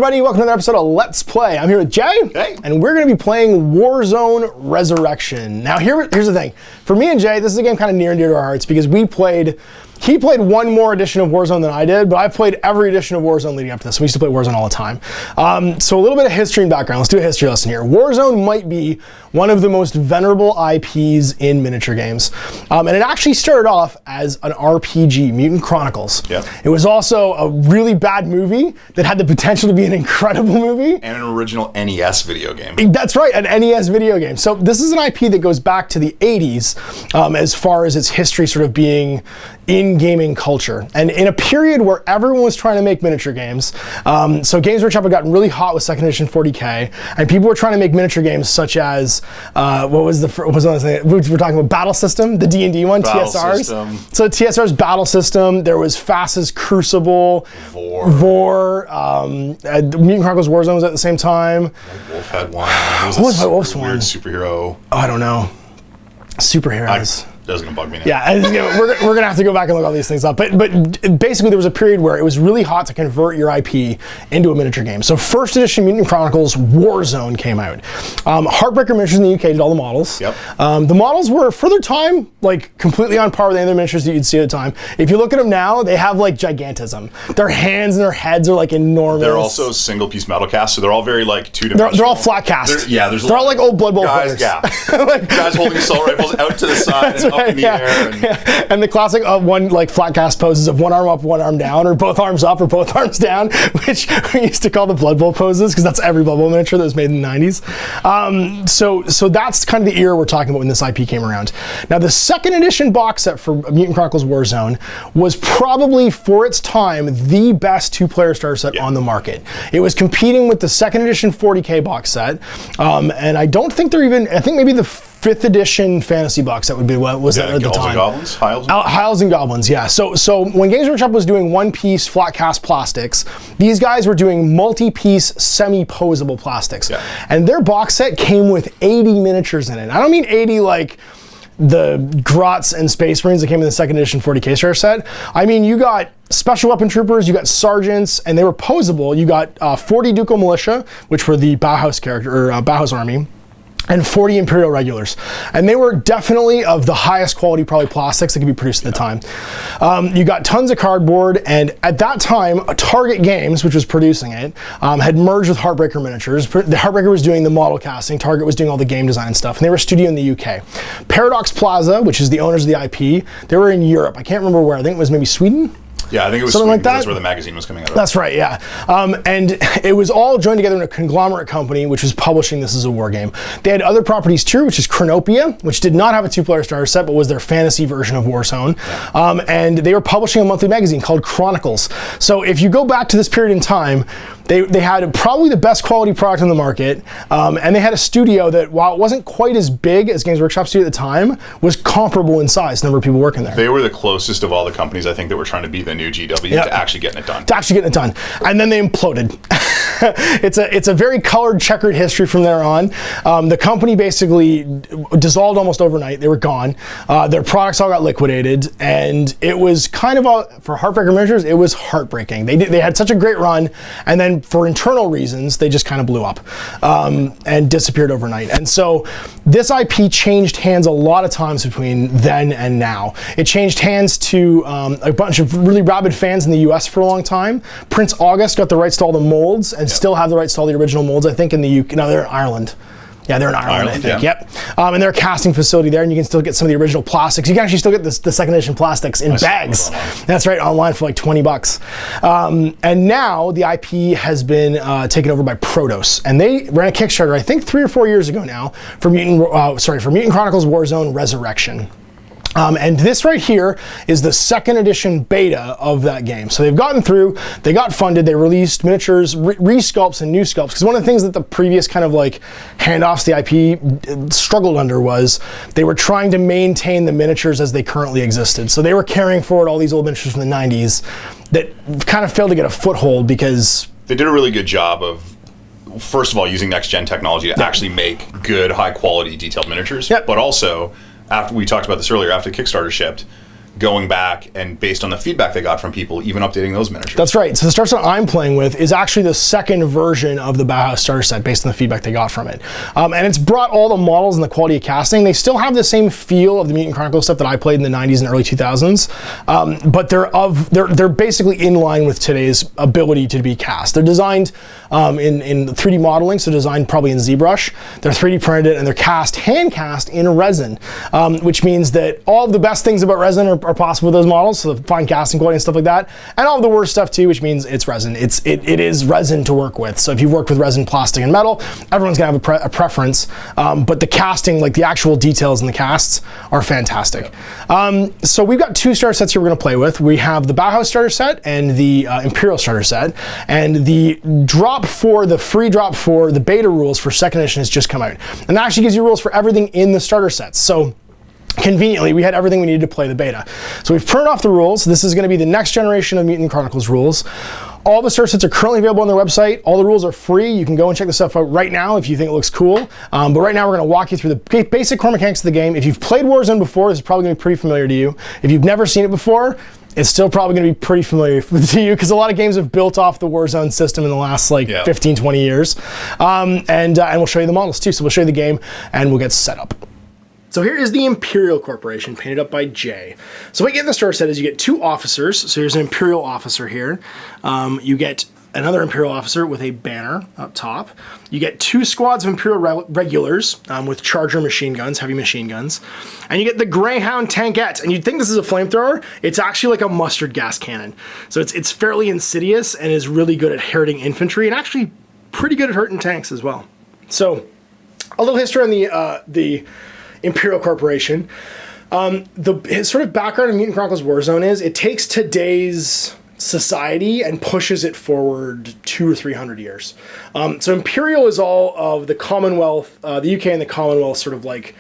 everybody, welcome to another episode of Let's Play. I'm here with Jay, and we're going to be playing Warzone Resurrection. Now here's the thing. For me and Jay, this is a game kind of near and dear to our hearts because he played one more edition of Warzone than I did, but I played every edition of Warzone leading up to this. We used to play Warzone all the time. So a little bit of history and background. Let's do a history lesson here. Warzone might be one of the most venerable IPs in miniature games. And it actually started off as an RPG, Mutant Chronicles. Yep. It was also a really bad movie that had the potential to be an incredible movie. And an original NES video game. That's right, an NES video game. So this is an IP that goes back to the 80s as far as its history sort of being in gaming culture. And in a period where everyone was trying to make miniature games, so Games Workshop had gotten really hot with 2nd edition 40K, and people were trying to make miniature games such as, what was the thing? We were talking about Battle System, the D&D one, Battle TSRs. System. So TSR's Battle System, there was FAS's Crucible, Vor, Mutant Chronicles Warzone was at the same time. Wolf had one. What was Wolf's one? Weird superhero. Oh, I don't know. Superheroes. That's gonna bug me now. Yeah, we're gonna have to go back and look all these things up. But basically, there was a period where it was really hot to convert your IP into a miniature game. So first edition Mutant Chronicles Warzone came out. Heartbreaker Miniatures in the UK did all the models. Yep. The models were, for their time, like completely on par with any other miniatures that you'd see at the time. If you look at them now, they have like gigantism. Their hands and their heads are like enormous. They're also single piece metal cast, so they're all very like two-dimensional. They're all flat cast. They're all like old Blood Bowl guys. players. Yeah, like, guys holding assault rifles out to the side and up in the air. And the classic one like flat cast poses of one arm up, one arm down, or both arms up or both arms down, which we used to call the Blood Bowl poses because that's every Blood Bowl miniature that was made in the 90s. So that's kind of the era we're talking about when this IP came around. Now the 2nd edition box set for Mutant Chronicles Warzone was probably for its time the best 2-player starter set on the market. It was competing with the 2nd edition 40K box set, and I don't think I think maybe the 5th edition fantasy box that would be what was at the time. Hiles and Goblins, yeah. So when Games Workshop was doing one-piece flat cast plastics, these guys were doing multi-piece semi-posable plastics. Yeah. And their box set came with 80 miniatures in it. I don't mean 80 like the Grots and Space Marines that came in the 2nd edition 40K starter set. I mean, you got special weapon troopers, you got sergeants, and they were posable. You got 40 Ducal Militia, which were the Bauhaus character, or Bauhaus army, and 40 Imperial regulars. And they were definitely of the highest quality probably plastics that could be produced at the time. You got tons of cardboard, and at that time, Target Games, which was producing it, had merged with Heartbreaker Miniatures. The Heartbreaker was doing the model casting, Target was doing all the game design and stuff, and they were a studio in the UK. Paradox Plaza, which is the owners of the IP, they were in Europe. I can't remember where, I think it was maybe Sweden? Yeah, I think it was something like that. That's where the magazine was coming out of. That's right, yeah. And it was all joined together in a conglomerate company, which was publishing this as a war game. They had other properties too, which is Chronopia, which did not have a 2-player starter set, but was their fantasy version of Warzone. Yeah. And they were publishing a monthly magazine called Chronicles. So if you go back to this period in time, they had probably the best quality product on the market, and they had a studio that, while it wasn't quite as big as Games Workshop studio at the time, was comparable in size, number of people working there. They were the closest of all the companies, I think, that were trying to be the new GW to actually getting it done. And then they imploded. It's a very colored, checkered history from there on. The company basically dissolved almost overnight. They were gone. Their products all got liquidated, and it was kind of, for Heartbreaker Miniatures, it was heartbreaking. They had such a great run, and then for internal reasons, they just kind of blew up and disappeared overnight. And so this IP changed hands a lot of times between then and now. It changed hands to a bunch of really rabid fans in the US for a long time. Prince August got the rights to all the molds and still have the rights to all the original molds, I think, in the UK. No, they're in Ireland. Yeah, they're in Ireland, I think. Yep. And they're a casting facility there, and you can still get some of the original plastics. You can actually still get the 2nd edition plastics in bags. That's right, online for like $20. And now the IP has been taken over by Protos, and they ran a Kickstarter, I think 3 or 4 years ago now, for Mutant Chronicles Warzone Resurrection. And this right here is the 2nd edition beta of that game. So they've gotten through, they got funded, they released miniatures, re-sculpts and new sculpts. Because one of the things that the previous kind of like handoffs the IP struggled under was they were trying to maintain the miniatures as they currently existed. So they were carrying forward all these old miniatures from the 90s that kind of failed to get a foothold because they did a really good job of, first of all, using next-gen technology to actually make good, high-quality, detailed miniatures. Yep. But also, after we talked about this earlier, after Kickstarter shipped, going back and based on the feedback they got from people, even updating those miniatures. That's right. So the starter set I'm playing with is actually the second version of the Bauhaus starter set based on the feedback they got from it. And it's brought all the models and the quality of casting. They still have the same feel of the Mutant Chronicles stuff that I played in the 90s and early 2000s, but they're basically in line with today's ability to be cast. They're designed in 3D modeling, so designed probably in ZBrush. They're 3D printed and they're hand cast in resin, which means that all of the best things about resin are possible with those models, so the fine casting quality and stuff like that, and all of the worst stuff too, which means it's resin. It is resin to work with. So if you've worked with resin, plastic, and metal, everyone's gonna have a preference. But the casting, like the actual details in the casts, are fantastic. So we've got two starter sets here we're gonna play with. We have the Bauhaus starter set and the Imperial starter set, and the free drop for the beta rules for second edition has just come out, and that actually gives you rules for everything in the starter sets. So conveniently, we had everything we needed to play the beta. So we've printed off the rules. This is going to be the next generation of Mutant Chronicles rules. All the starter sets are currently available on their website. All the rules are free. You can go and check this stuff out right now if you think it looks cool. But right now we're going to walk you through the basic core mechanics of the game. If you've played Warzone before, this is probably going to be pretty familiar to you. If you've never seen it before, it's still probably going to be pretty familiar to you because a lot of games have built off the Warzone system in the last 15, 20 years. And we'll show you the models too. So we'll show you the game and we'll get set up. So here is the Imperial Corporation, painted up by Jay. So what you get in the starter set is you get two officers. So here's an Imperial officer here. You get another Imperial officer with a banner up top. You get two squads of Imperial regulars with charger machine guns, heavy machine guns. And you get the Greyhound tankette. And you'd think this is a flamethrower. It's actually like a mustard gas cannon. So it's fairly insidious and is really good at hurting infantry and actually pretty good at hurting tanks as well. So a little history on the Imperial Corporation. His sort of background in Mutant Chronicles Warzone is it takes today's society and pushes it forward 200 or 300 years. So Imperial is all of the Commonwealth, the UK and the Commonwealth sort of like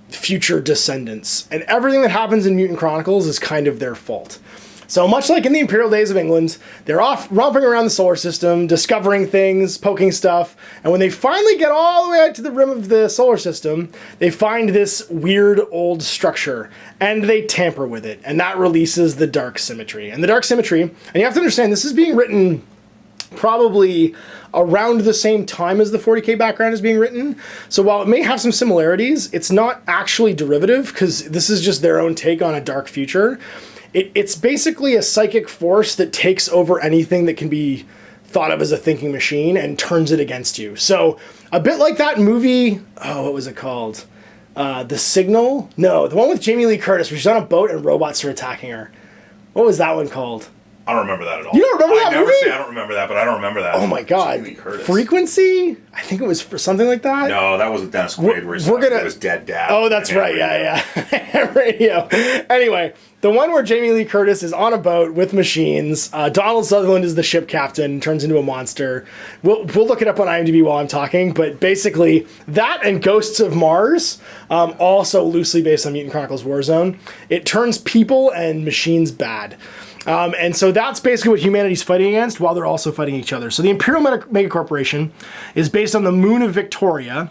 future descendants. And everything that happens in Mutant Chronicles is kind of their fault. So much like in the Imperial days of England, they're off romping around the solar system, discovering things, poking stuff, and when they finally get all the way out to the rim of the solar system, they find this weird old structure, and they tamper with it, and that releases the Dark Symmetry. And the Dark Symmetry, and you have to understand, this is being written probably around the same time as the 40k background is being written. So while it may have some similarities, it's not actually derivative, because this is just their own take on a dark future. It's basically a psychic force that takes over anything that can be thought of as a thinking machine and turns it against you. So a bit like that movie, what was it called? The Signal? No, the one with Jamie Lee Curtis where she's on a boat and robots are attacking her. What was that one called? I don't remember that at all. You don't remember that movie? I don't remember that, but I don't remember that. Oh my God. Frequency? I think it was for something like that. No, that wasn't Dennis Quaid where it was Dead Dad. Oh, that's right. Yeah. Radio. Anyway, the one where Jamie Lee Curtis is on a boat with machines. Donald Sutherland is the ship captain, turns into a monster. We'll look it up on IMDb while I'm talking, but basically that and Ghosts of Mars, also loosely based on Mutant Chronicles Warzone, it turns people and machines bad. And so that's basically what humanity's fighting against while they're also fighting each other. So the Imperial Mega Corporation is based on the moon of Victoria,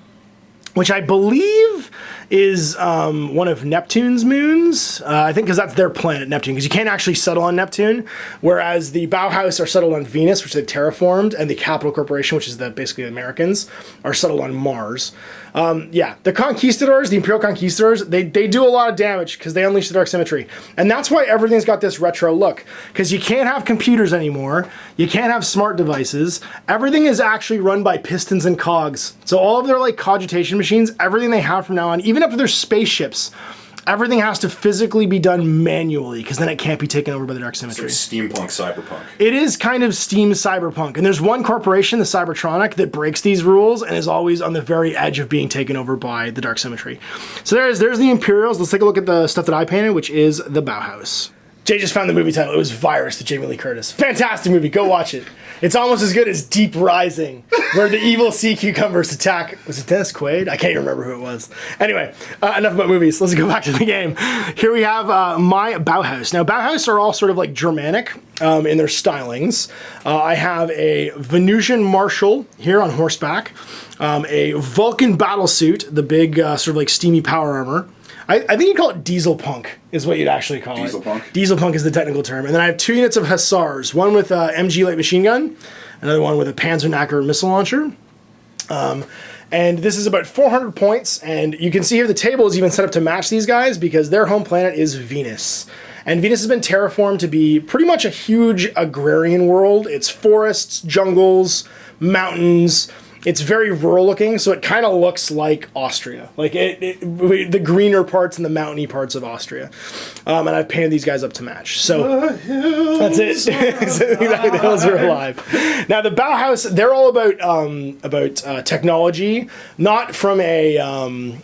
which I believe is one of Neptune's moons. I think because that's their planet, Neptune, because you can't actually settle on Neptune, whereas the Bauhaus are settled on Venus, which they've terraformed, and the Capital Corporation, which is basically the Americans, are settled on Mars. The Conquistadors, the Imperial Conquistadors, they do a lot of damage because they unleash the Dark Symmetry. And that's why everything's got this retro look, because you can't have computers anymore, you can't have smart devices, everything is actually run by pistons and cogs. So all of their like cogitation machines, everything they have from now on, even up to their spaceships, everything has to physically be done manually because then it can't be taken over by the Dark Symmetry. So steampunk cyberpunk. It is kind of steam cyberpunk. And there's one corporation, the Cybertronic, that breaks these rules and is always on the very edge of being taken over by the Dark Symmetry. So there's the Imperials. Let's take a look at the stuff that I painted, which is the Bauhaus. Jay just found the movie title. It was Virus, to Jamie Lee Curtis. Fantastic movie. Go watch it. It's almost as good as Deep Rising, where the evil sea cucumbers attack. Was it Dennis Quaid? I can't even remember who it was. Anyway, enough about movies. Let's go back to the game. Here we have my Bauhaus. Now, Bauhaus are all sort of like Germanic in their stylings. I have a Venusian Marshal here on horseback, a Vulcan battlesuit, the big sort of like steamy power armor. I think you call it diesel punk is what you'd actually call diesel it. Punk? Diesel punk is the technical term. And then I have 2 units of hussars, one with a MG light machine gun, another one with a Panzerknacker missile launcher. And this is about 400 points, and you can see here the table is even set up to match these guys because their home planet is Venus. And Venus has been terraformed to be pretty much a huge agrarian world. It's forests, jungles, mountains. It's very rural looking, so it kind of looks like Austria. Like the greener parts and the mountainy parts of Austria. And I've painted these guys up to match. So that's it. Exactly, the hills are alive. Now the Bauhaus, they're all about technology, not from a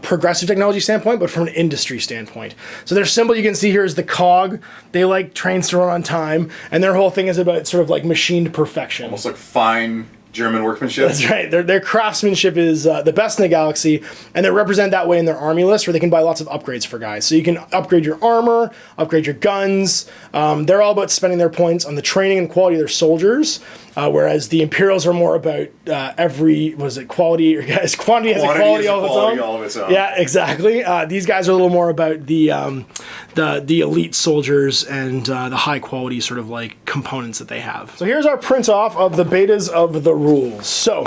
progressive technology standpoint, but from an industry standpoint. So their symbol you can see here is the cog. They like trains to run on time, and their whole thing is about sort of like machined perfection. Almost like fine German workmanship. That's right. Their craftsmanship is the best in the galaxy, and they represent that way in their army list, where they can buy lots of upgrades for guys. So you can upgrade your armor, upgrade your guns. They're all about spending their points on the training and quality of their soldiers, whereas the Imperials are more about quality or guys, quantity has a quality all of its own. Yeah, exactly. These guys are a little more about the elite soldiers and the high quality sort of like components that they have. So here's our print off of the betas of the rules. So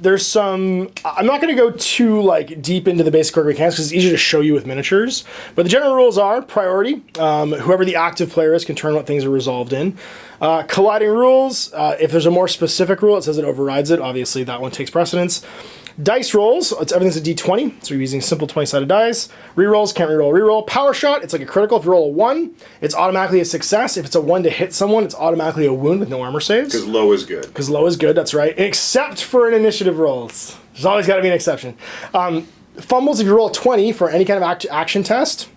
there's some, I'm not going to go too like deep into the basic order mechanics because it's easier to show you with miniatures, but the general rules are priority. Whoever the active player is can turn what things are resolved in. Colliding rules, if there's a more specific rule, it says it overrides it. Obviously that one takes precedence. Dice rolls, everything's a d20, so you're using simple 20-sided dice. Rerolls, can't reroll, reroll. Power shot, it's like a critical. If you roll a 1, it's automatically a success. If it's a 1 to hit someone, it's automatically a wound with no armor saves. Because low is good. Because low is good, that's right. Except for an initiative rolls. There's always got to be an exception. Fumbles, if you roll a 20 for any kind of action test,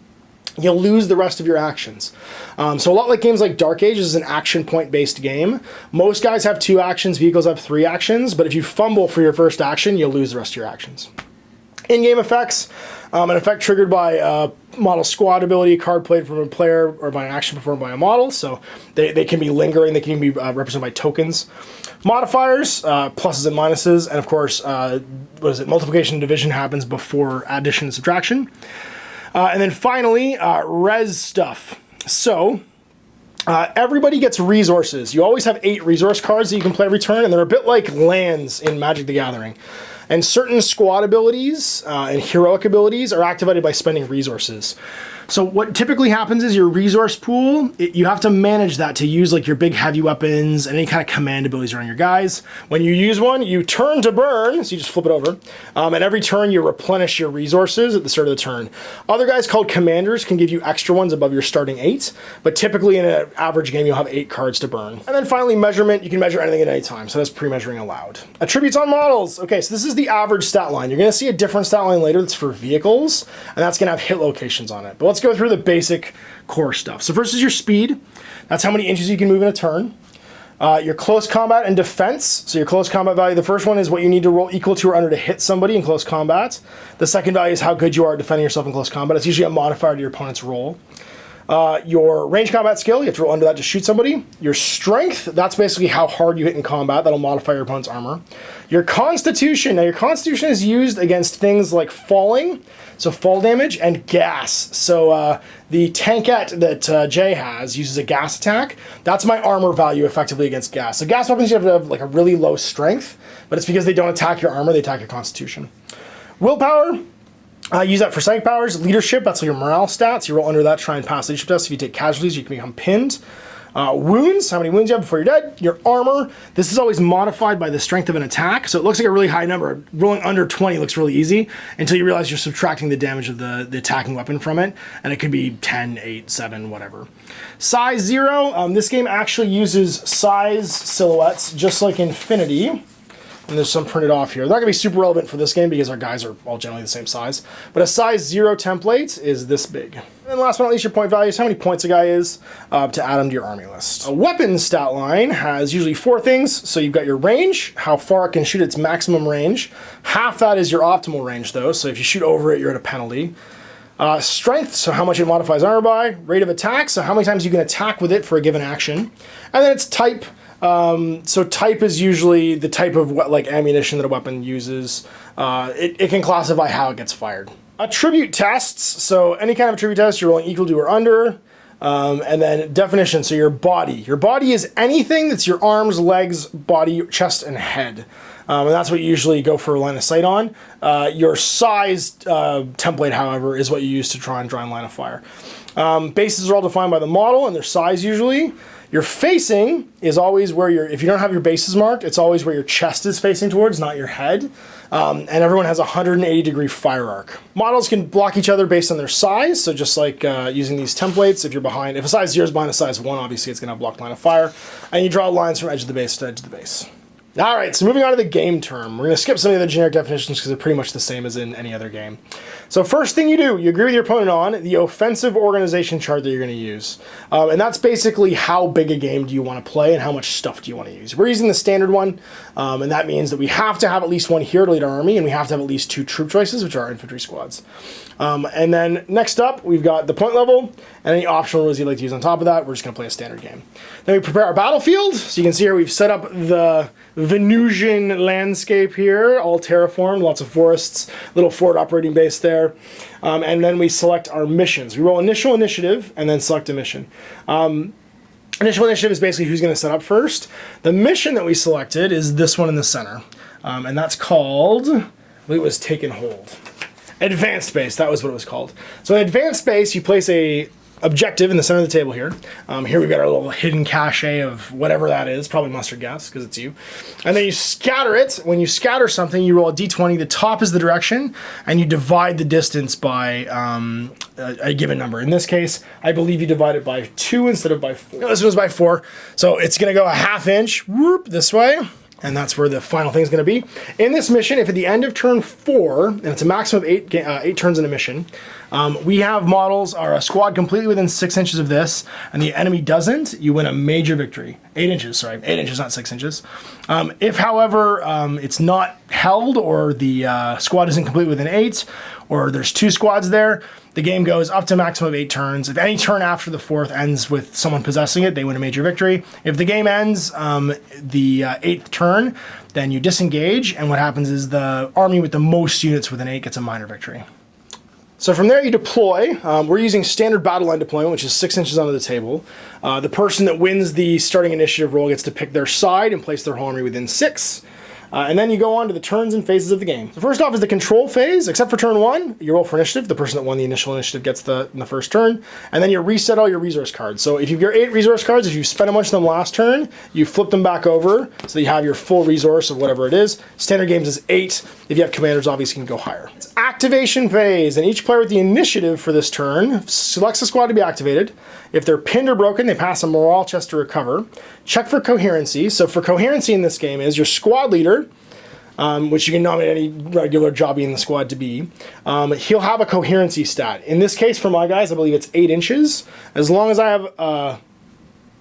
you'll lose the rest of your actions. So a lot like games like Dark Age, this is an action point based game. Most guys have 2 actions, vehicles have 3 actions, but if you fumble for your first action, you'll lose the rest of your actions. In-game effects, an effect triggered by a model squad ability, card played from a player, or by an action performed by a model, so they can be lingering, they can be represented by tokens. Modifiers, pluses and minuses, and of course, multiplication and division happens before addition and subtraction. And then finally, res stuff. So, everybody gets resources. You always have 8 resource cards that you can play every turn, and they're a bit like lands in Magic the Gathering. And certain squad abilities and heroic abilities are activated by spending resources. So what typically happens is your resource pool, you have to manage that to use like your big heavy weapons and any kind of command abilities around your guys. When you use one, you turn to burn, so you just flip it over. And every turn you replenish your resources at the start of the turn. Other guys called commanders can give you extra ones above your starting 8, but typically in an average game you'll have 8 cards to burn. And then finally measurement, you can measure anything at any time, so that's pre-measuring allowed. Attributes on models. Okay, so this is the average stat line. You're gonna see a different stat line later that's for vehicles, and that's gonna have hit locations on it. But let's go through the basic core stuff. So first is your speed. That's how many inches you can move in a turn. Your close combat and defense. So your close combat value, the first one is what you need to roll equal to or under to hit somebody in close combat. The second value is how good you are at defending yourself in close combat. It's usually a modifier to your opponent's roll. Your range combat skill, you have to roll under that to shoot somebody. Your strength, that's basically how hard you hit in combat. That'll modify your opponent's armor. Your constitution, now your constitution is used against things like falling, so fall damage, and gas. So the tankette that Jay has uses a gas attack. That's my armor value effectively against gas. So gas weapons, you have to have like a really low strength, but it's because they don't attack your armor, they attack your constitution. Willpower, use that for psychic powers. Leadership, that's your morale stats. You roll under that, try and pass leadership tests. If you take casualties, you can become pinned. Wounds, how many wounds you have before you're dead. Your armor, this is always modified by the strength of an attack, so it looks like a really high number. Rolling under 20 looks really easy until you realize you're subtracting the damage of the attacking weapon from it, and it could be 10, 8, 7, whatever. Size 0, this game actually uses size silhouettes, just like Infinity. And there's some printed off here. They're not going to be super relevant for this game because our guys are all generally the same size. But a size 0 template is this big. And last but not least, your point values, how many points a guy is to add them to your army list. A weapon stat line has usually 4 things. So you've got your range, how far it can shoot its maximum range. Half that is your optimal range though, so if you shoot over it, you're at a penalty. Strength, so how much it modifies armor by. Rate of attack, so how many times you can attack with it for a given action. And then its type. So type is usually the type of like ammunition that a weapon uses. It can classify how it gets fired. Attribute tests. So any kind of attribute test, you're rolling equal to or under. And then definition, so your body. Your body is anything that's your arms, legs, body, chest, and head. And that's what you usually go for line of sight on. Your size template, however, is what you use to try and draw in line of fire. Bases are all defined by the model and their size usually. Your facing is always where if you don't have your bases marked, it's always where your chest is facing towards, not your head. And everyone has a 180-degree fire arc. Models can block each other based on their size, so just like using these templates, if a size 0 is behind a size 1, obviously it's going to have blocked line of fire. And you draw lines from edge of the base to edge of the base. All right, so moving on to the game term. We're going to skip some of the generic definitions because they're pretty much the same as in any other game. So first thing you do, you agree with your opponent on the offensive organization chart that you're going to use. And that's basically how big a game do you want to play and how much stuff do you want to use. We're using the standard one, and that means that we have to have at least one hero to lead our army, and we have to have at least 2 troop choices, which are our infantry squads. And then next up, we've got the point level, and any optional rules you'd like to use on top of that. We're just going to play a standard game. Then we prepare our battlefield. So you can see here we've set up the Venusian landscape here, all terraformed, lots of forests, little forward operating base there. And then we select our missions. We roll initial initiative and then select a mission. Initial initiative is basically who's going to set up first. The mission that we selected is this one in the center. And that's called, I believe it was Taken Hold. Advanced base, that was what it was called. So in advanced base, you place a objective in the center of the table here. Here we've got our little hidden cache of whatever that is, probably mustard gas, because it's you. And then you scatter it. When you scatter something, you roll a d20. The top is the direction, and you divide the distance by a given number. In this case, I believe you divide it by 2 instead of by 4. No, this was by 4. So it's going to go a ½ inch, whoop, this way. And that's where the final thing is going to be. In this mission, if at the end of turn 4, and it's a maximum of 8 turns in a mission, we have models, or a squad completely within 6 inches of this, and the enemy doesn't, you win a major victory. 8 inches, sorry, 8 inches, not 6 inches. If, however, it's not held, or the squad isn't complete within 8, or there's 2 squads there, the game goes up to a maximum of 8 turns. If any turn after the 4th ends with someone possessing it, they win a major victory. If the game ends the 8th turn, then you disengage, and what happens is the army with the most units within 8 gets a minor victory. So from there you deploy. We're using standard battle line deployment, which is 6 inches onto the table. The person that wins the starting initiative roll gets to pick their side and place their whole army within 6. And then you go on to the turns and phases of the game. So first off is the control phase. Except for turn 1, you roll for initiative. The person that won the initial initiative gets in the first turn. And then you reset all your resource cards. So if you've got 8 resource cards, if you spent a bunch of them last turn, you flip them back over so that you have your full resource of whatever it is. Standard games is 8. If you have commanders, obviously you can go higher. It's activation phase, and each player with the initiative for this turn selects a squad to be activated. If they're pinned or broken, they pass a morale chest to recover. Check for coherency. So for coherency in this game is your squad leader, which you can nominate any regular jobby in the squad to be. He'll have a coherency stat. In this case, for my guys, I believe it's 8 inches. As long as I have a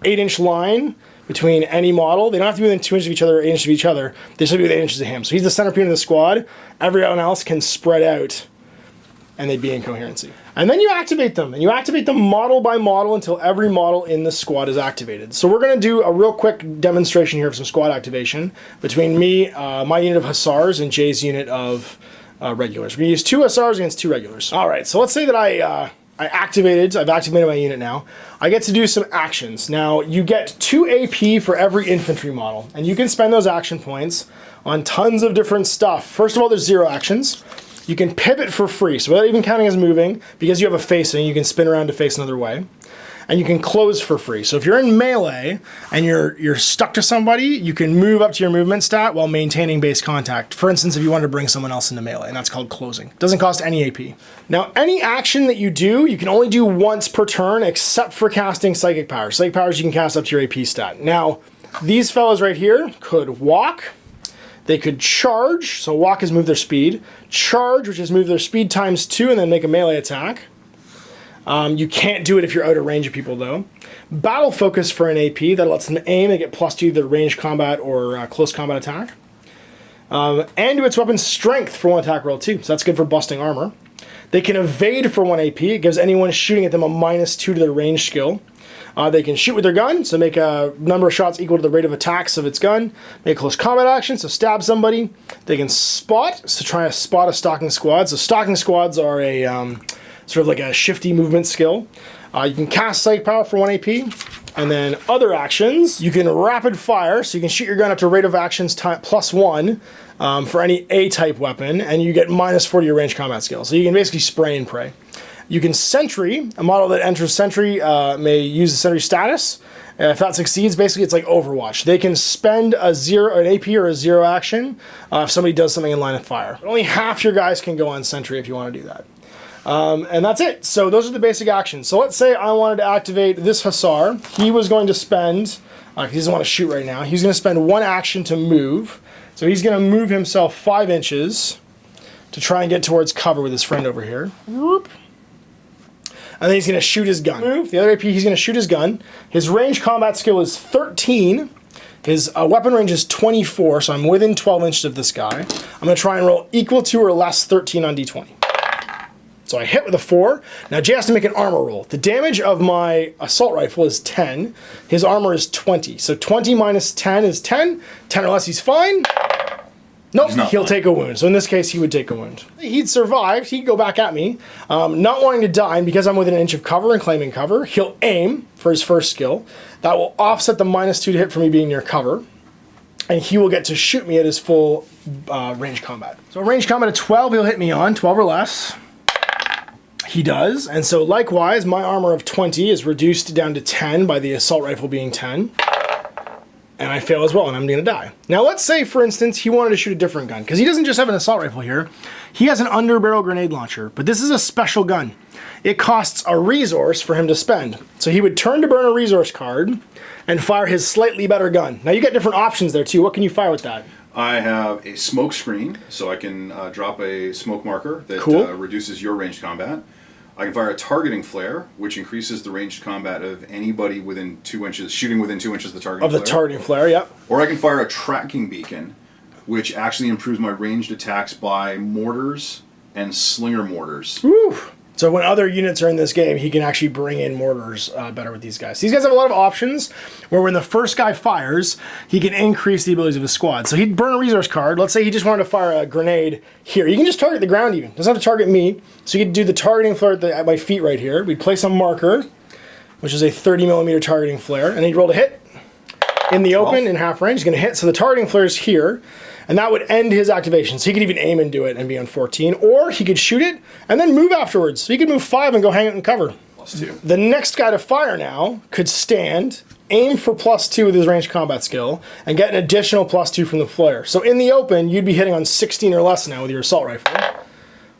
8-inch line between any model, they don't have to be within 2 inches of each other or 8 inches of each other. They should be within 8 inches of him. So he's the centerpiece of the squad. Everyone else can spread out, and they'd be in coherency. And then you activate them, and you activate them model by model until every model in the squad is activated. So we're going to do a real quick demonstration here of some squad activation between me, my unit of Hussars, and Jay's unit of regulars. We're going to use 2 Hussars against 2 regulars. All right, so let's say that I've activated my unit now. I get to do some actions. Now, you get 2 AP for every infantry model, and you can spend those action points on tons of different stuff. First of all, there's 0 actions. You can pivot for free, so without even counting as moving, because you have a facing, you can spin around to face another way. And you can close for free. So if you're in melee and you're stuck to somebody, you can move up to your movement stat while maintaining base contact. For instance, if you wanted to bring someone else into melee, and that's called closing. It doesn't cost any AP. Now, any action that you do, you can only do once per turn, except for casting psychic powers. Psychic powers you can cast up to your AP stat. Now, these fellows right here could walk. They could charge, so walk is move their speed. Charge, which is move their speed times 2 and then make a melee attack. You can't do it if you're out of range of people, though. Battle focus for an AP, that lets them aim and get +2 to their range combat or close combat attack. And to its weapon strength for 1 attack roll too, so that's good for busting armor. They can evade for 1 AP, it gives anyone shooting at them a -2 to their range skill. They can shoot with their gun, so make a number of shots equal to the rate of attacks of its gun. Make close combat action, so stab somebody. They can spot, so try to spot a stalking squad. So stalking squads are a sort of like a shifty movement skill. You can cast Psychic Power for 1 AP. And then other actions, you can rapid fire, so you can shoot your gun up to rate of actions +1 for any A-type weapon, and you get -4 to your range combat skill. So you can basically spray and pray. You can sentry. A model that enters sentry may use the sentry status. If that succeeds, basically it's like Overwatch. They can spend an AP or a 0 action if somebody does something in line of fire. But only half your guys can go on sentry if you want to do that. And that's it. So those are the basic actions. So let's say I wanted to activate this Hussar. He was going to spend, he doesn't want to shoot right now, he's going to spend 1 action to move. So he's going to move himself 5 inches to try and get towards cover with his friend over here. Whoop. And then he's going to shoot his gun. Move. The other AP, he's going to shoot his gun. His range combat skill is 13. His weapon range is 24, so I'm within 12 inches of this guy. I'm going to try and roll equal to or less 13 on D20. So I hit with a 4. Now Jay has to make an armor roll. The damage of my assault rifle is 10. His armor is 20. So 20 minus 10 is 10. 10 or less, he's fine. Nope, he'll take a wound. So in this case, he would take a wound. He'd survived. He'd go back at me. Not wanting to die, and because I'm within an inch of cover and claiming cover, he'll aim for his first skill. That will offset the -2 to hit for me being near cover. And he will get to shoot me at his full range combat. So range combat at 12, he'll hit me on, 12 or less. He does, and so likewise, my armor of 20 is reduced down to 10 by the assault rifle being 10. And I fail as well, and I'm gonna die. Now let's say, for instance, he wanted to shoot a different gun, because he doesn't just have an assault rifle here. He has an underbarrel grenade launcher, but this is a special gun. It costs a resource for him to spend. So he would turn to burn a resource card and fire his slightly better gun. Now you get different options there too. What can you fire with that? I have a smoke screen, so I can drop a smoke marker that reduces your ranged combat. I can fire a targeting flare, which increases the ranged combat of anybody within 2 inches, shooting within 2 inches of the targeting flare. Of the targeting flare, yep. Or I can fire a tracking beacon, which actually improves my ranged attacks by mortars and slinger mortars. Woo! So when other units are in this game, he can actually bring in mortars better with these guys. These guys have a lot of options, where when the first guy fires, he can increase the abilities of his squad. So he'd burn a resource card. Let's say he just wanted to fire a grenade here. You can just target the ground even. Doesn't have to target me. So you could do the targeting flare at my feet right here. We'd place a marker, which is a 30mm targeting flare, and he'd roll to hit. In the open, in half range, he's going to hit. So the targeting flare is here. And that would end his activation. So he could even aim and do it and be on 14. Or he could shoot it and then move afterwards. So he could move 5 and go hang out in cover. +2. The next guy to fire now could stand, aim for +2 with his ranged combat skill, and get an additional +2 from the flare. So in the open, you'd be hitting on 16 or less now with your assault rifle.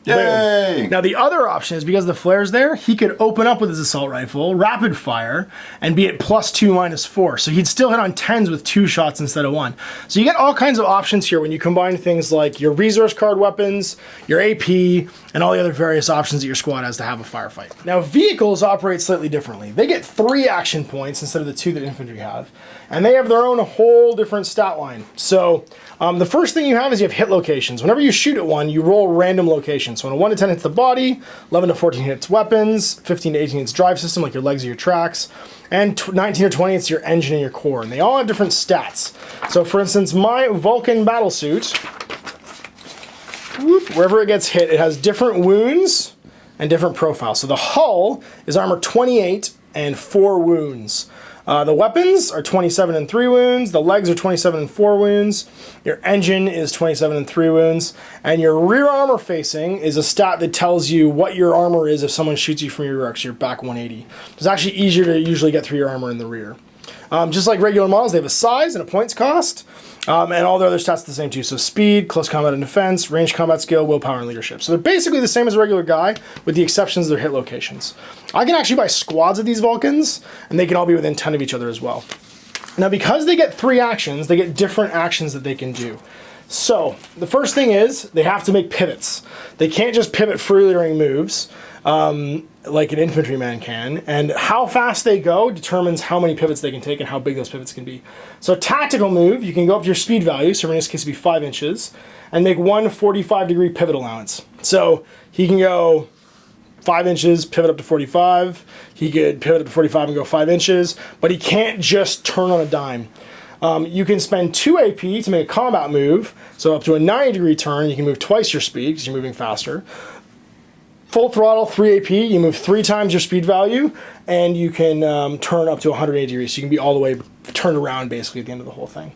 Yay! Boom. Now the other option is, because the flare's there, he could open up with his assault rifle, rapid fire, and be at +2 -4. So he'd still hit on 10s with 2 shots instead of 1. So you get all kinds of options here when you combine things like your resource card weapons, your AP, and all the other various options that your squad has to have a firefight. Now vehicles operate slightly differently. They get 3 action points instead of the 2 that infantry have, and they have their own whole different stat line. So the first thing you have is you have hit locations. Whenever you shoot at one, you roll random locations. So when a 1 to 10 hits the body, 11 to 14 hits weapons, 15 to 18 hits drive system, like your legs or your tracks, and 19 or 20 hits your engine and your core. And they all have different stats. So for instance, my Vulcan battlesuit, wherever it gets hit, it has different wounds and different profiles. So the hull is armor 28 and 4 wounds. The weapons are 27 and 3 wounds, the legs are 27 and 4 wounds, your engine is 27 and 3 wounds, and your rear armor facing is a stat that tells you what your armor is if someone shoots you from your rear, so you're back 180. It's actually easier to usually get through your armor in the rear. Just like regular models, they have a size and a points cost, and all their other stats are the same too. So speed, close combat and defense, range combat skill, willpower, and leadership. So they're basically the same as a regular guy, with the exceptions of their hit locations. I can actually buy squads of these Vulcans, and they can all be within 10 of each other as well. Now because they get 3 actions, they get different actions that they can do. So the first thing is, they have to make pivots. They can't just pivot freely during moves, like an infantryman can, and how fast they go determines how many pivots they can take and how big those pivots can be. So a tactical move, you can go up to your speed value, so in this case it'd be 5 inches, and make one 45-degree pivot allowance. So he can go 5 inches, pivot up to 45. He could pivot up to 45 and go 5 inches, but he can't just turn on a dime. You can spend 2 AP to make a combat move, so up to a 90-degree turn, you can move twice your speed because you're moving faster. Full throttle, 3 AP, you move 3 times your speed value, and you can turn up to 180 degrees, so you can be all the way turned around basically at the end of the whole thing.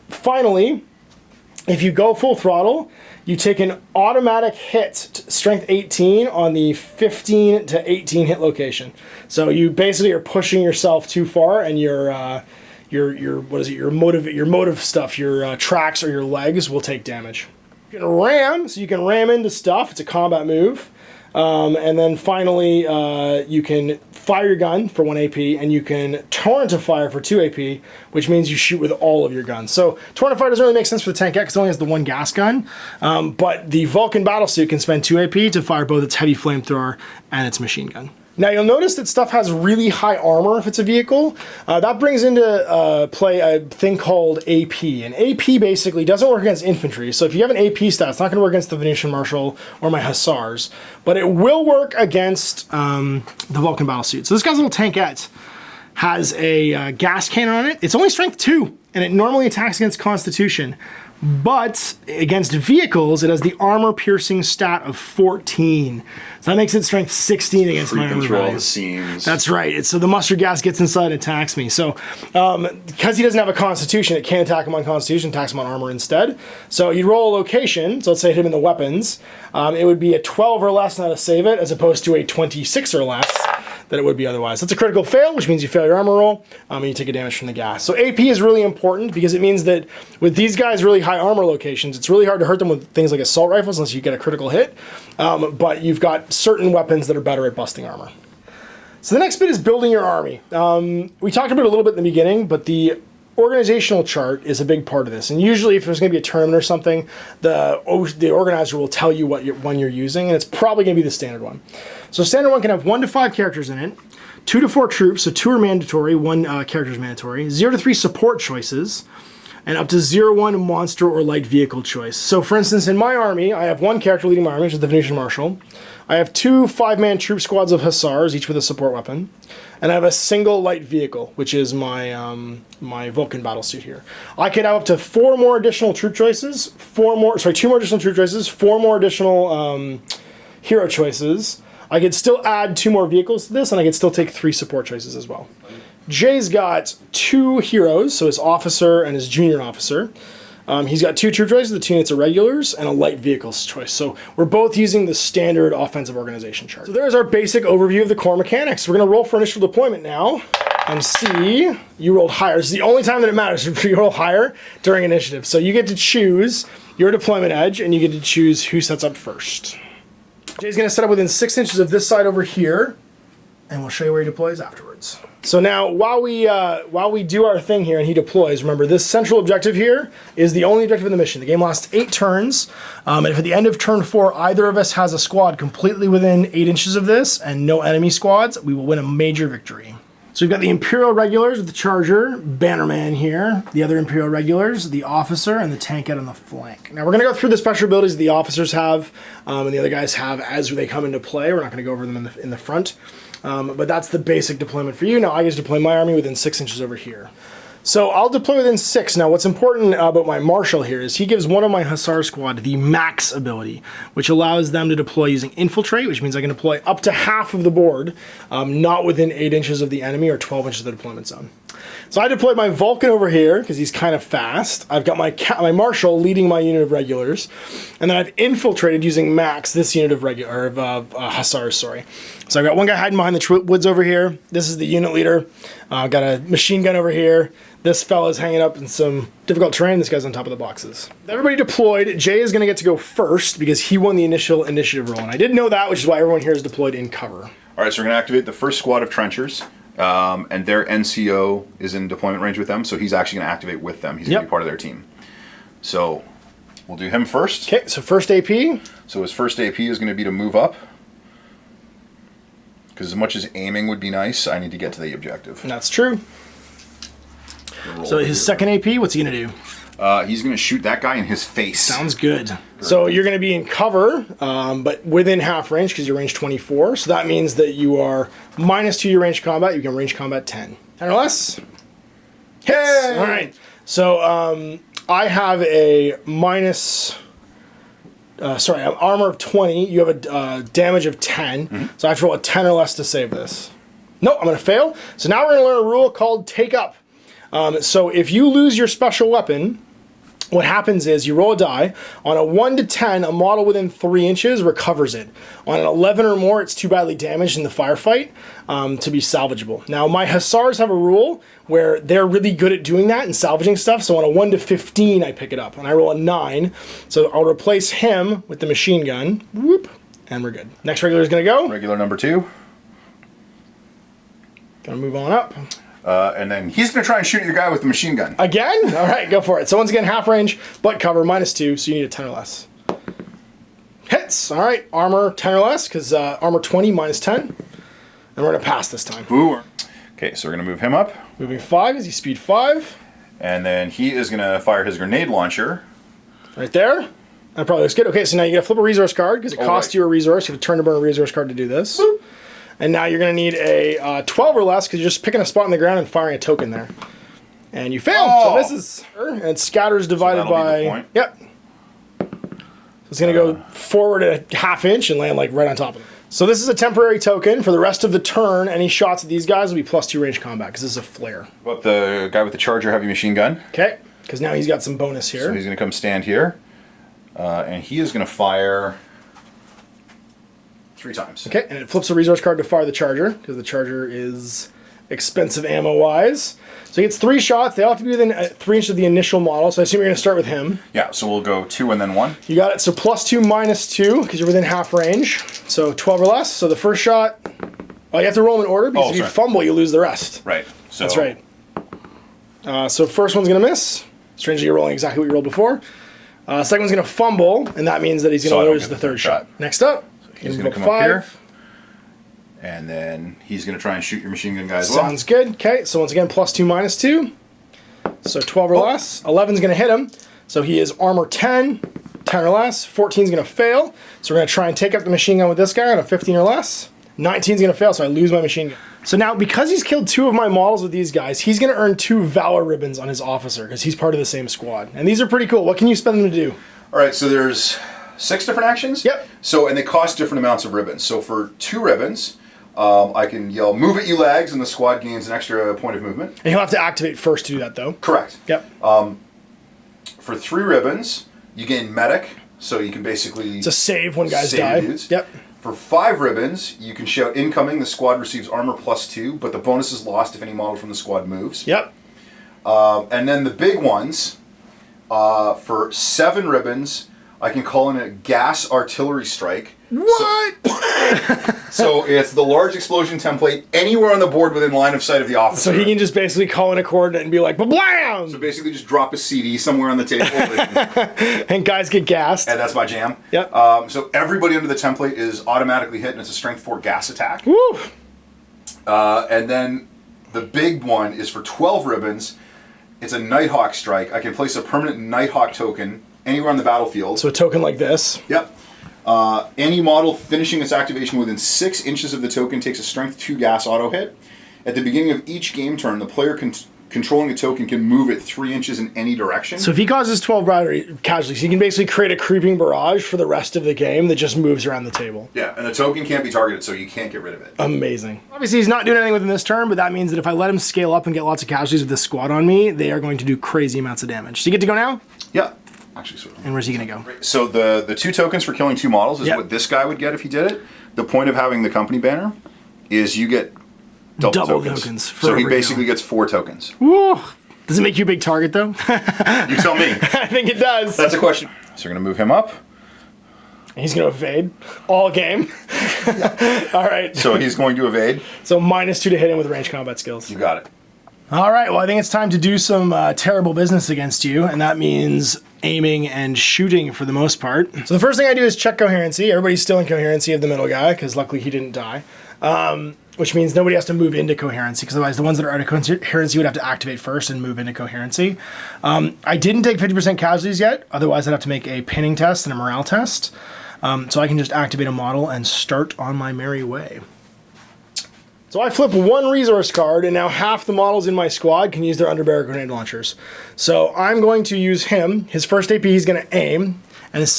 Finally, if you go full throttle, you take an automatic hit, strength 18, on the 15 to 18 hit location. So you basically are pushing yourself too far, and your motive stuff, your tracks or your legs will take damage. You can ram, so you can ram into stuff. It's a combat move. And then finally, you can fire your gun for 1 AP, and you can torrent of fire for 2 AP, which means you shoot with all of your guns. So torrent of fire doesn't really make sense for the tankette because it only has the 1 gas gun, but the Vulcan battlesuit can spend 2 AP to fire both its heavy flamethrower and its machine gun. Now you'll notice that stuff has really high armor if it's a vehicle. That brings into play a thing called AP. And AP basically doesn't work against infantry. So if you have an AP stat, it's not going to work against the Venetian Marshal or my Hussars. But it will work against the Vulcan battlesuit. So this guy's little tankette has a gas cannon on it. It's only strength 2, and it normally attacks against Constitution. But against vehicles, it has the armor-piercing stat of 14. So that makes it strength 16 against my armor value. The seams. That's right. So the mustard gas gets inside and attacks me. So because he doesn't have a Constitution, it can't attack him on Constitution, attacks him on armor instead. So you roll a location, so let's say hit him in the weapons. It would be a 12 or less now to save it, as opposed to a 26 or less that it would be otherwise. That's a critical fail, which means you fail your armor roll, and you take a damage from the gas. So AP is really important because it means that with these guys' really high armor locations, it's really hard to hurt them with things like assault rifles unless you get a critical hit, but you've got certain weapons that are better at busting armor. So the next bit is building your army. We talked about it a little bit in the beginning, but the organizational chart is a big part of this. And usually if there's going to be a tournament or something, the organizer will tell you what one you're using, and it's probably going to be the standard one. So standard one can have 1 to 5 characters in it, 2 to 4 troops, so 2 are mandatory, 1 character is mandatory, 0 to 3 support choices, and up to 0-1 monster or light vehicle choice. So for instance, in my army, I have 1 character leading my army, which is the Venetian Marshal. I have 2 5-man troop squads of Hussars, each with a support weapon. And I have a single light vehicle, which is my my Vulcan battlesuit here. I could have up to 4 more additional troop choices, 2 more additional troop choices, 4 more additional hero choices. I could still add 2 more vehicles to this, and I could still take 3 support choices as well. Jay's got 2 heroes, so his officer and his junior officer. He's got 2 troop choices, the 2 units of regulars, and a light vehicles choice. So we're both using the standard offensive organization chart. So there's our basic overview of the core mechanics. We're going to roll for initial deployment now and see. You rolled higher. This is the only time that it matters if you roll higher during initiative. So you get to choose your deployment edge, and you get to choose who sets up first. Jay's going to set up within 6 inches of this side over here, and we'll show you where he deploys afterwards. So now, while we do our thing here and he deploys, remember this central objective here is the only objective in the mission. The game lasts 8 turns, and if at the end of turn 4 either of us has a squad completely within 8 inches of this and no enemy squads, we will win a major victory. So we've got the Imperial regulars with the Charger, Bannerman here, the other Imperial regulars, the officer, and the tankette on the flank. Now we're going to go through the special abilities the officers have and the other guys have as they come into play. We're not going to go over them in the front. But that's the basic deployment for you. Now I get to deploy my army within 6 inches over here. So I'll deploy within 6. Now what's important about my Marshal here is he gives one of my Hussar squad the max ability, which allows them to deploy using Infiltrate, which means I can deploy up to half of the board, not within 8 inches of the enemy or 12 inches of the deployment zone. So I deployed my Vulcan over here because he's kind of fast. I've got my Marshal leading my unit of regulars, and then I've infiltrated using Max this unit of Hussars. Sorry. So I've got one guy hiding behind the woods over here. This is the unit leader. I've got a machine gun over here. This fella's hanging up in some difficult terrain. This guy's on top of the boxes. Everybody deployed. Jay is going to get to go first because he won the initial initiative roll, and I didn't know that, which is why everyone here is deployed in cover. All right, so we're going to activate the first squad of trenchers. And their NCO is in deployment range with them, so he's actually going to activate with them. He's going to be part of their team. So we'll do him first. Okay, so first AP. So his first AP is going to be to move up. Because as much as aiming would be nice, I need to get to the objective. That's true. So his second AP, what's he going to do? He's going to shoot that guy in his face. Sounds good. So you're going to be in cover, but within half range because you're range 24. So that means that you are -2 your range combat. You can range combat 10. 10 or less. Hits. Hey! All right. So I have a armor of 20. You have a damage of 10. So I have to roll a 10 or less to save this. Nope, I'm going to fail. So now we're going to learn a rule called take up. So if you lose your special weapon, what happens is you roll a die. On a 1 to 10, a model within 3 inches recovers it. On an 11 or more, it's too badly damaged in the firefight to be salvageable. Now, my Hussars have a rule where they're really good at doing that and salvaging stuff. So on a 1 to 15, I pick it up. And I roll a 9. So I'll replace him with the machine gun. Whoop. And we're good. Next regular is going to go. Regular number 2. Gonna move on up. And then he's going to try and shoot your guy with the machine gun. Again? All right, go for it. So once again, half range, butt cover, -2, so you need a 10 or less. Hits. All right, armor 10 or less, because armor 20, -10. And we're going to pass this time. Ooh. Okay, so we're going to move him up. Moving 5, is he speed 5? And then he is going to fire his grenade launcher. Right there. That probably looks good. Okay, so now you got to flip a resource card, because it costs you a resource. You have to turn to burn a resource card to do this. Boop. And now you're going to need a 12 or less because you're just picking a spot on the ground and firing a token there. And you failed. So this is... And scatters divided by... Be the point. Yep. So it's going to go forward a ½ inch and land like right on top of it. So this is a temporary token. For the rest of the turn, any shots at these guys will be +2 range combat because this is a flare. What about the guy with the Charger heavy machine gun? Okay. Because now he's got some bonus here. So he's going to come stand here. And he is going to fire... 3 times. Okay, and it flips a resource card to fire the Charger, because the Charger is expensive ammo-wise. So he gets 3 shots. They all have to be within 3 inches of the initial model, so I assume you're going to start with him. Yeah, so we'll go 2 and then 1. You got it, so +2, -2, because you're within half range. So 12 or less. So the first shot, you have to roll them in order, because if you fumble, you lose the rest. Right. So that's right. So first one's going to miss. Strangely, you're rolling exactly what you rolled before. Second one's going to fumble, and that means that he's going to lose the third shot. Next up. He's going to come up here, and then he's going to try and shoot your machine gun guy as well. Sounds good. Okay, so once again, +2, -2. So 12 or less. 11's going to hit him. So he is armor 10, 10 or less. 14's going to fail. So we're going to try and take up the machine gun with this guy on a 15 or less. 19's going to fail, so I lose my machine gun. So now, because he's killed 2 of my models with these guys, he's going to earn 2 Valor ribbons on his officer, because he's part of the same squad. And these are pretty cool. What can you spend them to do? All right, so there's 6 different actions? Yep. So, and they cost different amounts of ribbons. So for 2 ribbons, I can yell, "Move it, you lags," and the squad gains an extra point of movement. And he'll have to activate first to do that, though. Correct. Yep. For 3 ribbons, you gain medic, so you can basically... It's a save when guys die. Dudes. Yep. For 5 ribbons, you can shout, "Incoming, the squad receives armor +2, but the bonus is lost if any model from the squad moves." Yep. And then the big ones, for 7 ribbons, I can call in a gas artillery strike. What? So it's the large explosion template anywhere on the board within line of sight of the officer. So he can just basically call in a coordinate and be like, "Blam!" So basically just drop a CD somewhere on the table. And guys get gassed. And that's my jam. Yep. So everybody under the template is automatically hit, and it's a strength 4 gas attack. Woo! And then the big one is for 12 ribbons. It's a Nighthawk strike. I can place a permanent Nighthawk token anywhere on the battlefield. So a token like this. Yep. Any model finishing its activation within 6 inches of the token takes a strength 2 gas auto hit. At the beginning of each game turn, the player controlling the token can move it 3 inches in any direction. So if he causes 12 casualties, he can basically create a creeping barrage for the rest of the game that just moves around the table. Yeah, and the token can't be targeted, so you can't get rid of it. Amazing. Obviously, he's not doing anything within this turn, but that means that if I let him scale up and get lots of casualties with this squad on me, they are going to do crazy amounts of damage. So you get to go now? Yeah. Actually, sort of. And where's he going to go? So the 2 tokens for killing 2 models is what this guy would get if he did it. The point of having the company banner is you get double tokens. So he basically gets 4 tokens. Woo! Does it make you a big target, though? You tell me. I think it does. That's a question. So we're going to move him up. He's going to evade all game. All right. So he's going to evade. So -2 to hit him with range combat skills. You got it. All right, well, I think it's time to do some terrible business against you, and that means aiming and shooting for the most part. So the first thing I do is check coherency. Everybody's still in coherency of the middle guy, because luckily he didn't die. which means nobody has to move into coherency, because otherwise the ones that are out of coherency would have to activate first and move into coherency. I didn't take 50% casualties yet, otherwise I'd have to make a pinning test and a morale test. So I can just activate a model and start on my merry way. So I flip one resource card, and now half the models in my squad can use their underbarrel grenade launchers. So I'm going to use him. His first AP he's going to aim, and his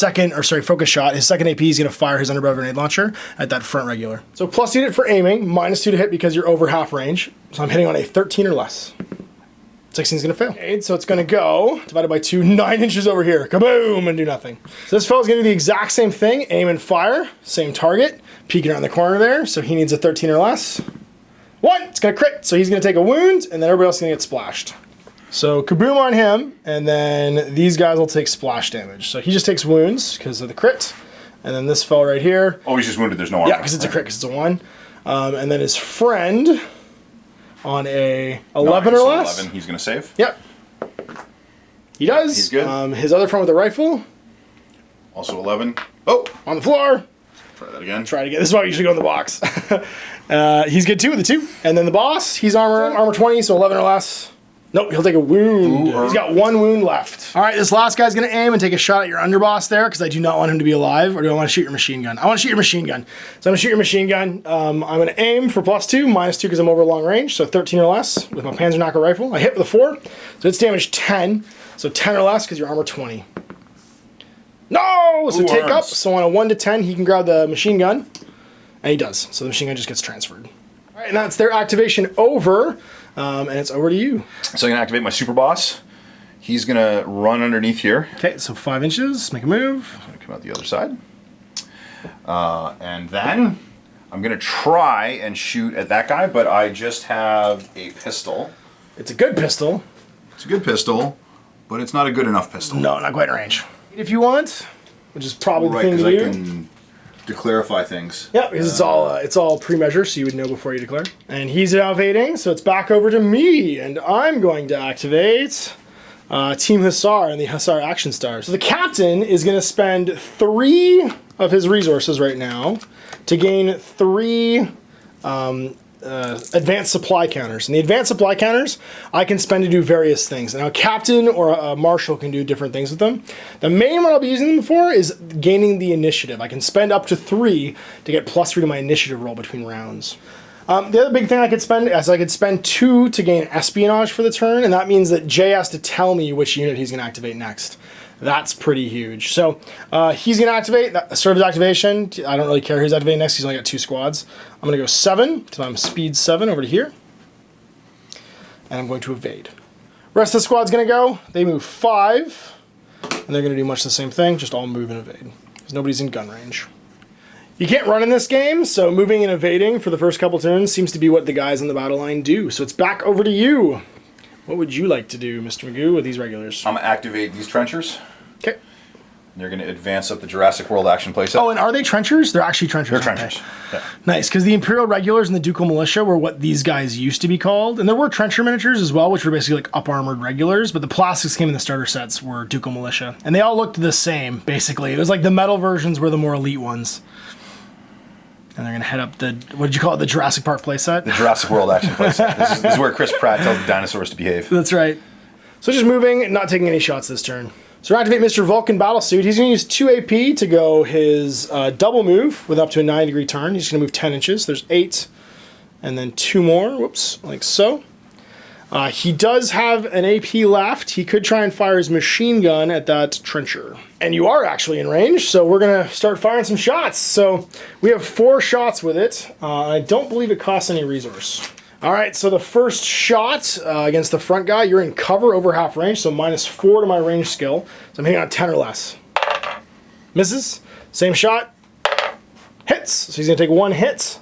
focus shot. His second AP he's going to fire his underbarrel grenade launcher at that front regular. So +2 to hit for aiming, -2 to hit because you're over half range. So I'm hitting on a 13 or less. 16 is going to fail. Okay, so it's going to go, divided by 2, 9 inches over here. Kaboom, and do nothing. So this fellow's going to do the exact same thing, aim and fire, same target, peeking around the corner there, so he needs a 13 or less. 1, it's going to crit, so he's going to take a wound, and then everybody else is going to get splashed. So kaboom on him, and then these guys will take splash damage. So he just takes wounds because of the crit, and then this fell right here. Oh, he's just wounded, there's no armor. Yeah, because it's a crit, because it's a 1. And then his friend on a 11 or less. 11, he's going to save. Yep. He does. He's good. His other friend with the rifle. Also 11. Oh! On the floor. Try that again. Try it again. This is why we usually go in the box. He's good too with a 2. And then the boss, he's armor 20, so 11 or less. Nope, he'll take a wound. He's got 1 wound left. All right, this last guy's gonna aim and take a shot at your underboss there, because I do not want him to be alive, or do I want to shoot your machine gun? I want to shoot your machine gun. So I'm gonna shoot your machine gun. I'm gonna aim for +2, -2 because I'm over long range, so 13 or less with my Panzerknacker rifle. I hit with a 4, so it's damage 10, so 10 or less because you're armor 20. No! So take up, so on a 1 to 10, he can grab the machine gun, and he does. So the machine gun just gets transferred. All right, and that's their activation over. And it's over to you. So I'm going to activate my super boss. He's going to run underneath here. Okay, so 5 inches, make a move. I'm going to come out the other side. And then I'm going to try and shoot at that guy, but I just have a pistol. It's a good pistol. It's a good pistol, but it's not a good enough pistol. No, not quite in range. If you want, which is probably the thing to do. Right, because I can declarify things. Yeah, because it's all pre-measured, so you would know before you declare. And he's evading, so it's back over to me, and I'm going to activate Team Hussar and the Hussar Action Stars. So the captain is going to spend 3 of his resources right now to gain 3 advanced supply counters. And the advanced supply counters I can spend to do various things. Now a captain or a marshal can do different things with them. The main one I'll be using them for is gaining the initiative. I can spend up to 3 to get +3 to my initiative roll between rounds. The other big thing I could spend is I could spend 2 to gain espionage for the turn, and that means that Jay has to tell me which unit he's going to activate next. That's pretty huge. So he's going to activate, sort of his activation. I don't really care who's activating next. He's only got 2 squads. I'm going to go 7, so I'm speed 7 over to here. And I'm going to evade. Rest of the squad's going to go. They move 5. And they're going to do much the same thing, just all move and evade. Because nobody's in gun range. You can't run in this game, so moving and evading for the first couple turns seems to be what the guys on the battle line do. So it's back over to you. What would you like to do, Mr. Magoo, with these regulars? I'm going to activate these trenchers. Okay. They're going to advance up the Jurassic World action playset. Oh, and are they trenchers? They're actually trenchers. They're trenchers. Yeah. Nice, because the Imperial regulars and the Ducal Militia were what these guys used to be called. And there were trencher miniatures as well, which were basically like up-armored regulars, but the plastics came in the starter sets were Ducal Militia. And they all looked the same, basically. It was like the metal versions were the more elite ones. And they're going to head up the, what did you call it, the Jurassic Park playset? The Jurassic World action playset. This is where Chris Pratt tells the dinosaurs to behave. That's right. So just moving, not taking any shots this turn. So activate Mr. Vulcan Battlesuit. He's going to use 2 AP to go his double move with up to a 9-degree turn. He's going to move 10 inches. There's 8. And then 2 more. Whoops, like so. He does have an AP left. He could try and fire his machine gun at that trencher. And you are actually in range, so we're going to start firing some shots. So we have 4 shots with it. I don't believe it costs any resource. All right, so the first shot against the front guy, you're in cover over half range, so -4 to my range skill. So I'm hitting on 10 or less. Misses. Same shot. Hits. So he's going to take 1 hit.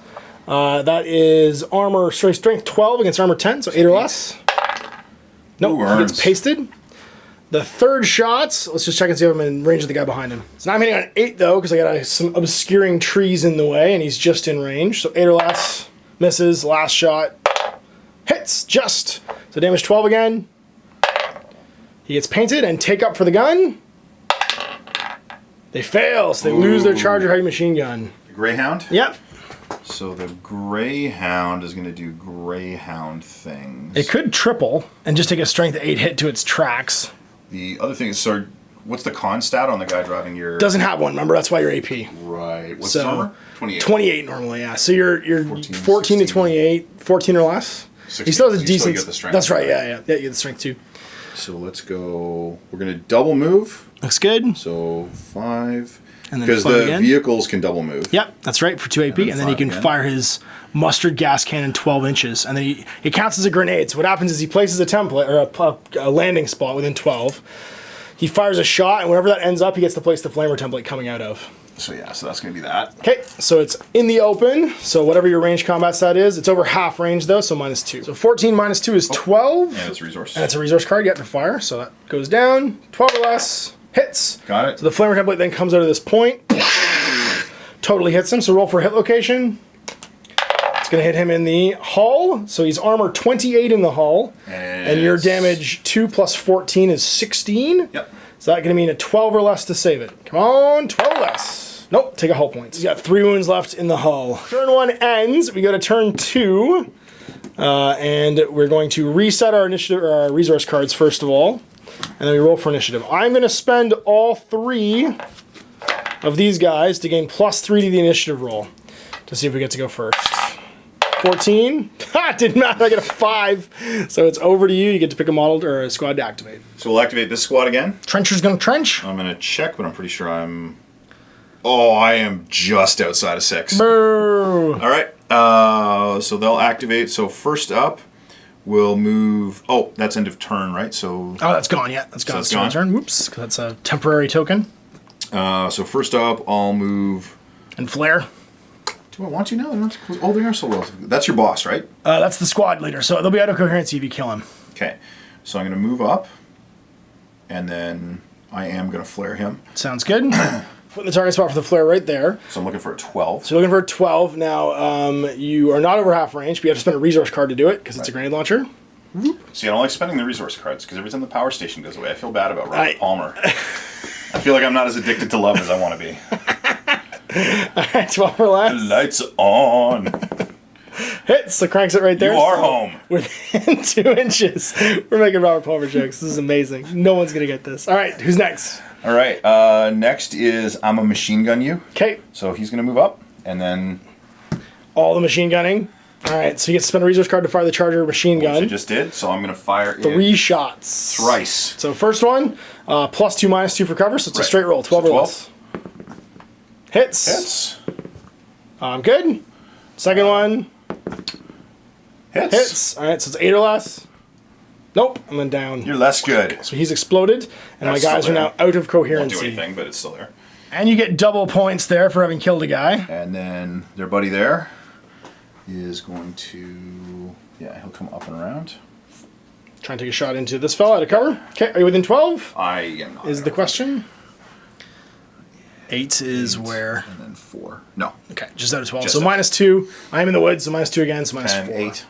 That is strength 12 against armor 10, so 8 or less. Nope, he gets pasted. The third shot, let's just check and see if I'm in range of the guy behind him. So now I'm hitting on 8 though, because I got some obscuring trees in the way, and he's just in range. So 8 or less. Misses. Last shot. Hits. Just. So damage 12 again. He gets painted and take up for the gun. They fail, so they lose their Charger heavy machine gun. The Greyhound? Yep. So the Greyhound is going to do Greyhound things. It could triple and just take a strength 8 hit to its tracks. The other thing is, so what's the con stat on the guy driving your... Doesn't have one, remember? That's why you're AP. Right. What's the armor? 28. 28 normally, yeah. So you're 14 to 28, 14 or less. 16. He still has a You decent... get the strength, that's right, right? yeah. You get the strength too. So let's go... We're going to double move. Looks good. So 5... And then because fire the again. vehicles can double move. Yep, that's right, for 2 AP. And then he can fire his mustard gas cannon 12 inches. And then it counts as a grenade. So what happens is he places a template, or a landing spot within 12. He fires a shot, and wherever that ends up, he gets to place the flamer template coming out of. So yeah, so that's going to be that. Okay, so it's in the open. So whatever your range combat stat is, it's over half range though, so -2. So 14 -2 is 12. And it's a resource. And it's a resource card you have to fire, so that goes down. 12 or less. Hits. Got it. So the flamer template then comes out of this point. Totally hits him, so roll for hit location. It's going to hit him in the hull, so he's armor 28 in the hull. And your damage 2 plus 14 is 16. Yep. So that's going to mean a 12 or less to save it. Come on, 12 or less. Nope, take a hull point. He's got 3 wounds left in the hull. Turn 1 ends, we go to turn 2. And we're going to reset our initiative, or our resource cards first of all. And then we roll for initiative. I'm going to spend all 3 of these guys to gain +3 to the initiative roll to see if we get to go first. 14. Ha! Didn't matter. I get a 5. So it's over to you. You get to pick a model or a squad to activate. So we'll activate this squad again. Trencher's going to trench. I'm going to check, but I'm pretty sure I'm... Oh, I am just outside of 6. Boo! All right. So they'll activate. So first up, we'll move... Oh, that's end of turn, right? So... Oh, that's gone. Yeah, that's gone. So it's gone? Turn. Whoops. That's a temporary token. So first up, I'll move... And flare. Do I want to now? Oh, they are so relative. That's your boss, right? That's the squad leader, so they'll be out of coherency if you kill him. Okay. So I'm going to move up, and then I am going to flare him. Sounds good. Putting the target spot for the flare right there. So I'm looking for a 12. So you're looking for a 12. Now, you are not over half range, but you have to spend a resource card to do it, because it's a grenade launcher. See, I don't like spending the resource cards, because every time the power station goes away, I feel bad about Robert Palmer. I feel like I'm not as addicted to love as I want to be. Alright, 12 or less. Lights on. Hits, so cranks it right there. You are home. Within 2 inches. We're making Robert Palmer jokes. This is amazing. No one's going to get this. Alright, who's next? Alright, next is I'm a machine gun you. Okay. So he's going to move up, and then... All the machine gunning. Alright, so you get to spend a resource card to fire the charger machine gun. Which I just did, so I'm going to fire 3 shots. Thrice. So first one, +2 -2 for cover, so it's a straight roll, 12 or less. Hits. Hits. Good. Second one. Hits. Hits. Alright, so it's 8 or less. Nope, and then down. You're less good. So he's exploded, and That's my guys still are there. now out of coherency. Won't do anything, but it's still there. And you get double points there for having killed a guy. And then their buddy there is going to... Yeah, he'll come up and around. Try and take a shot into this fella out of cover. Okay, are you within 12? I am not. Is the question. 8 is where? And then 4. No. Okay, just out of 12. Just So out. -2. I'm in the woods, so -2 again, so -4. And 8.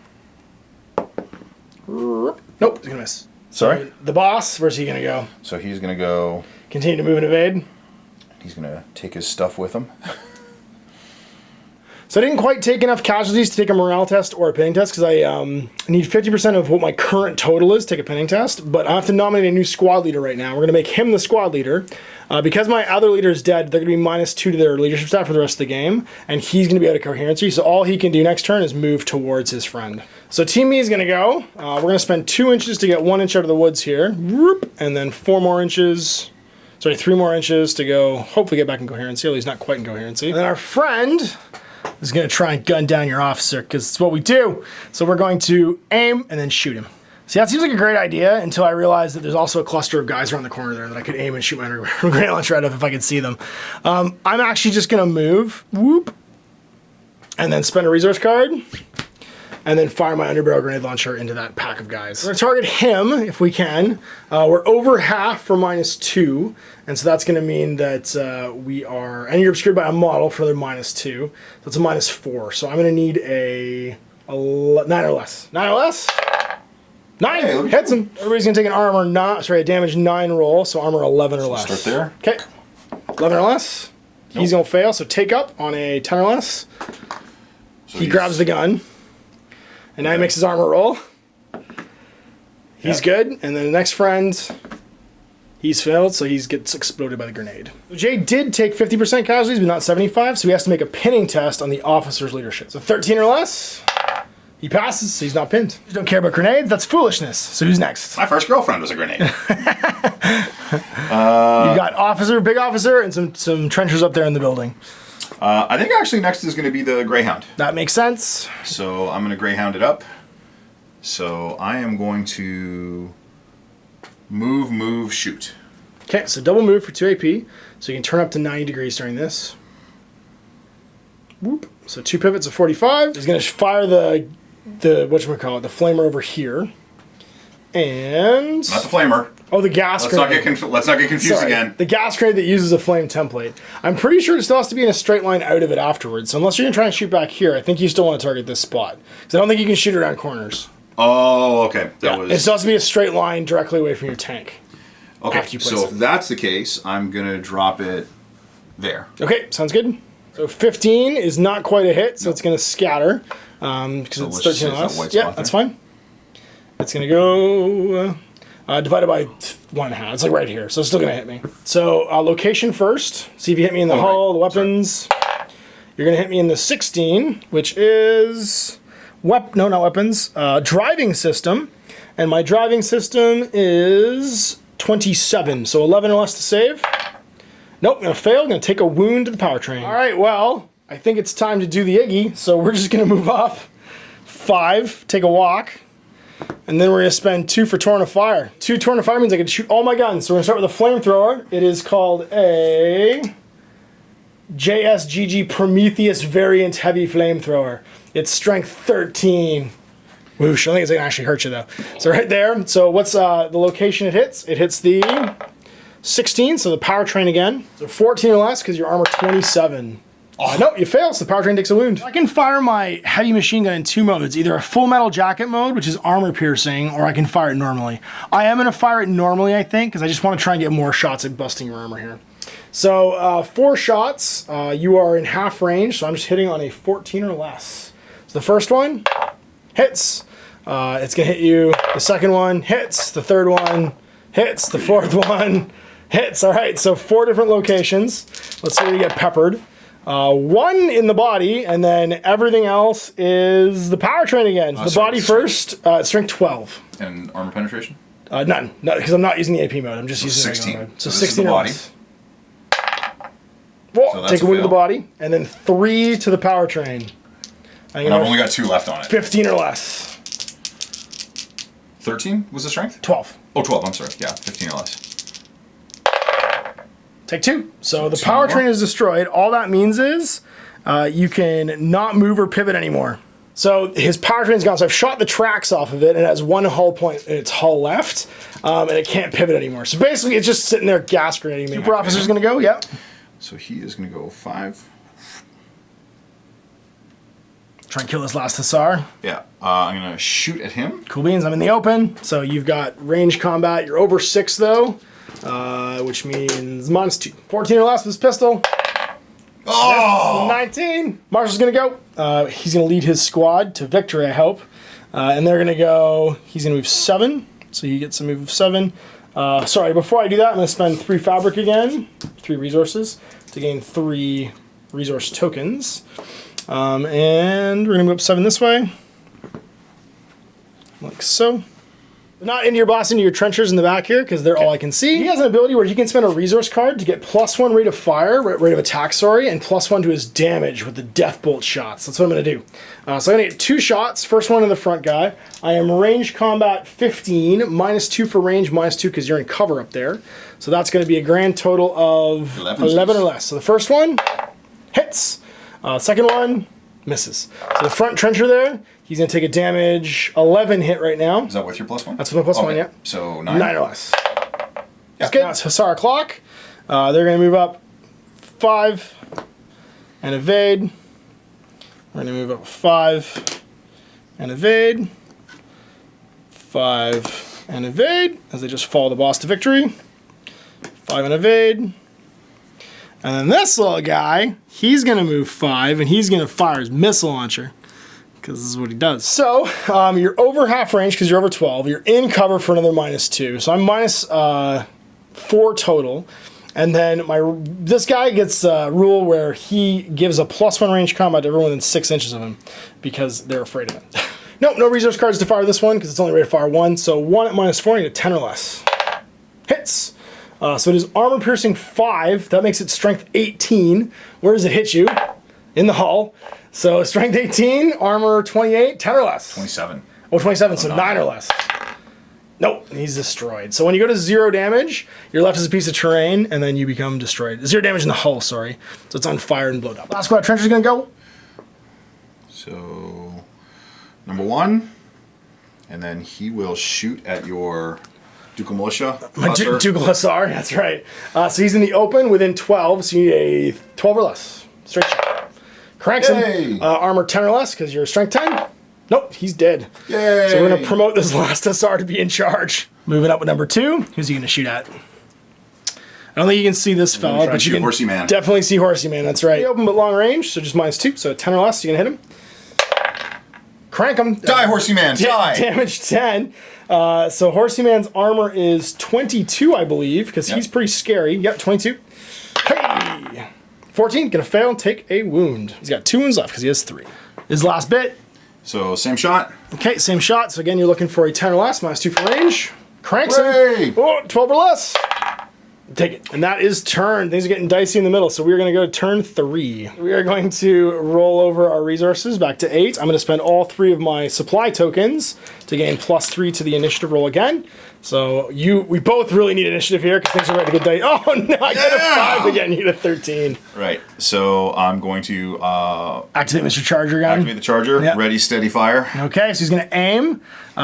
Nope, he's gonna miss. Sorry? The boss, where's he gonna go? So he's going to go... Continue to move and evade. He's going to take his stuff with him. So I didn't quite take enough casualties to take a morale test or a pinning test because I need 50% of what my current total is to take a pinning test, but I have to nominate a new squad leader right now. We're going to make him the squad leader. Because my other leader is dead, they're going to be -2 to their leadership stat for the rest of the game, and he's going to be out of coherency, so all he can do next turn is move towards his friend. So Team Me is going to go. We're going to spend 2 inches to get 1 inch out of the woods here, and then 4 more inches... Sorry, 3 more inches to go, hopefully get back in coherency, although he's not quite in coherency. And then our friend is going to try and gun down your officer, because it's what we do. So we're going to aim and then shoot him. See, that seems like a great idea until I realized that there's also a cluster of guys around the corner there that I could aim and shoot my grenade launcher out of if I could see them. I'm actually just going to move, whoop, and then spend a resource card, and then fire my underbarrel grenade launcher into that pack of guys. We're going to target him if we can. We're over half for -2, and so that's going to mean that we are, and you're obscured by a model for their -2, so it's a -4. So I'm going to need a 9 or less. 9 or less? 9! Hey, Hits him. Everybody's going to take an armor, a damage 9 roll, so armor 11 or less. Start there. Okay. 11 or less. He's going to fail, so take up on a 10 or less. So he grabs the gun, and now he makes his armor roll. He's good, and then the next friend, he's failed, so he gets exploded by the grenade. Jay did take 50% casualties, but not 75, so he has to make a pinning test on the officer's leadership. So 13 or less, he passes, so he's not pinned. You don't care about grenades, that's foolishness. So who's next? My first girlfriend was a grenade. You got officer, big officer, and some trenchers up there in the building. I think actually next is going to be the Greyhound. That makes sense. So I'm going to Greyhound it up. So I am going to move, shoot. Okay, so double move for 2 AP. So you can turn up to 90 degrees during this. Whoop. So 2 pivots of 45. He's going to fire the whatchamacallit, the flamer over here. And... Not the flamer. Oh, the gas grenade. Let's not get confused again. The gas grenade that uses a flame template. I'm pretty sure it still has to be in a straight line out of it afterwards. So unless you're going to try and shoot back here, I think you still want to target this spot. Because I don't think you can shoot around corners. Oh, okay. It still has to be a straight line directly away from your tank. Okay, so if that's the case, I'm going to drop it there. Okay, sounds good. So 15 is not quite a hit, so it's going to scatter. Because it's 13 or less. Yeah, that's fine. It's going to go... divided by 1.5. It's like right here, so it's still going to hit me. So location first. See if you hit me in the hull, the weapons. Sorry. You're going to hit me in the 16, which is... No, not weapons. Driving system. And my driving system is 27. So 11 or less to save. Nope, I'm going to fail. I'm going to take a wound to the powertrain. All right, well, I think it's time to do the Iggy. So we're just going to move up 5, take a walk. And then we're going to spend 2 for Torrent of Fire. 2 Torrent of Fire means I can shoot all my guns. So we're going to start with a flamethrower. It is called a JSGG Prometheus Variant Heavy Flamethrower. It's strength 13. Whoosh, I think it's going to actually hurt you though. So right there. So what's the location it hits? It hits the 16, so the powertrain again. So 14 or less because your armor 27. No, you fail, so the powertrain takes a wound. I can fire my heavy machine gun in 2 modes, either a full metal jacket mode, which is armor piercing, or I can fire it normally. I am going to fire it normally, I think, because I just want to try and get more shots at busting your armor here. So 4 shots, you are in half range, so I'm just hitting on a 14 or less. So the first one hits. It's going to hit you. The second one hits. The third one hits. The fourth one hits. All right, so 4 different locations. Let's see where you get peppered. 1 in the body, and then everything else is the powertrain again. The body first, strength 12. And armor penetration? None, because I'm not using the AP mode. I'm just using 16. Mode. So this 16 is the body. Whoa, take a wound to the body, and then 3 to the powertrain. And I've only got 2 left on it. 15 or less. 13 was the strength? 12. Oh, 12, I'm sorry. Yeah, 15 or less. Take 2. So the powertrain is destroyed. All that means is you can not move or pivot anymore. So his powertrain's gone. So I've shot the tracks off of it, and it has 1 hull point in its hull left, and it can't pivot anymore. So basically, it's just sitting there gas grenading me. Super officer's going to go, yep. So he is going to go 5. Try and kill this last Hussar. Yeah, I'm going to shoot at him. Cool beans, I'm in the open. So you've got range combat. You're over 6, though, which means -2. 14 or less with his pistol. Oh! 19. Marshall's going to go. He's going to lead his squad to victory, I hope. And they're going to go, he's going to move 7. So he gets a move of 7. Sorry, before I do that, I'm going to spend 3 fabric again, 3 resources, to gain 3 resource tokens. And we're going to move up 7 this way. Like so. Not into your boss, into your trenchers in the back here, because they're all I can see. He has an ability where he can spend a resource card to get +1 rate of fire, rate of attack, sorry, and +1 to his damage with the death bolt shots. That's what I'm going to do. So I'm going to get 2 shots. First one in the front guy. I am range combat 15, -2 for range, -2 because you're in cover up there. So that's going to be a grand total of 11 or less. So the first one hits. Second one misses. So the front trencher there, he's going to take a damage 11 hit right now. Is that with your +1? That's with my +1, yeah. So 9? 9 or less. That's good. Now it's Hussar clock. They're going to move up 5 and evade. We're going to move up 5 and evade. 5 and evade as they just follow the boss to victory. 5 and evade. And then this little guy, he's going to move 5, and he's going to fire his missile launcher. because this is what he does. So you're over half range because you're over 12. You're in cover for another -2. So I'm minus 4 total. And then this guy gets a rule where he gives a +1 range combat to everyone within 6 inches of him because they're afraid of it. Nope, no resource cards to fire this one because it's only rated to fire 1. So 1 at -4, you get 10 or less. Hits. So it is armor piercing 5. That makes it strength 18. Where does it hit you? In the hull. So strength 18, armor 28, 10 or less. 27. Oh, 27, so 9 or less. Nope, he's destroyed. So when you go to 0 damage, you're left as a piece of terrain, and then you become destroyed. 0 damage in the hull, sorry. So it's on fire and blown up. Last squad trencher is going to go. So, number 1, and then he will shoot at your Ducal Militia. Ducal Hussar, that's right. So he's in the open within 12, so you need a 12 or less. Straight shot. Cranks him. Armor 10 or less, because you're strength 10. Nope, he's dead. Yay. So we're going to promote this last Hussar to be in charge. Moving up with number 2. Who's he going to shoot at? I don't think you can see this fella, but you can Horsey Man. Definitely see Horsey Man, that's right. Open but long range, so just -2, so 10 or less, you can hit him. Crank him. Die, Horsey Man, die! Damage 10. So Horsey Man's armor is 22, I believe, because he's pretty scary. Yep, 22. Hey! 14, gonna fail, take a wound. He's got 2 wounds left because he has 3. His last bit. So, same shot. Okay, same shot. So again, you're looking for a 10 or less, -2 for range. Cranks him. Oh, 12 or less. Take it. And that is turn. Things are getting dicey in the middle, so we are going to go to turn 3. We are going to roll over our resources back to 8. I'm going to spend all 3 of my supply tokens to gain +3 to the initiative roll again. So we both really need initiative here because things are ready to get dicey. Oh no, I got a 5 again. You get a 13. Right. So I'm going to activate Mr. Charger gun. Activate the charger. Yep. Ready, steady, fire. Okay, so he's going to aim.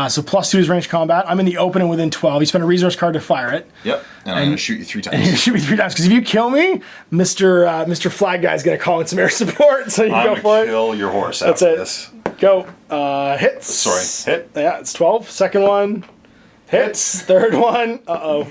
So +2 is range combat. I'm in the open and within 12. You spend a resource card to fire it. Yep. And I'm going to shoot you 3 times. And you're going to shoot me 3 times because if you kill me, Mr. Flag Guy is going to call in some air support. So you go for it. Kill your horse That's after it. this. Go. Hits. Sorry. Hit. Yeah, it's 12. Second one. Hits. Third one. Uh-oh.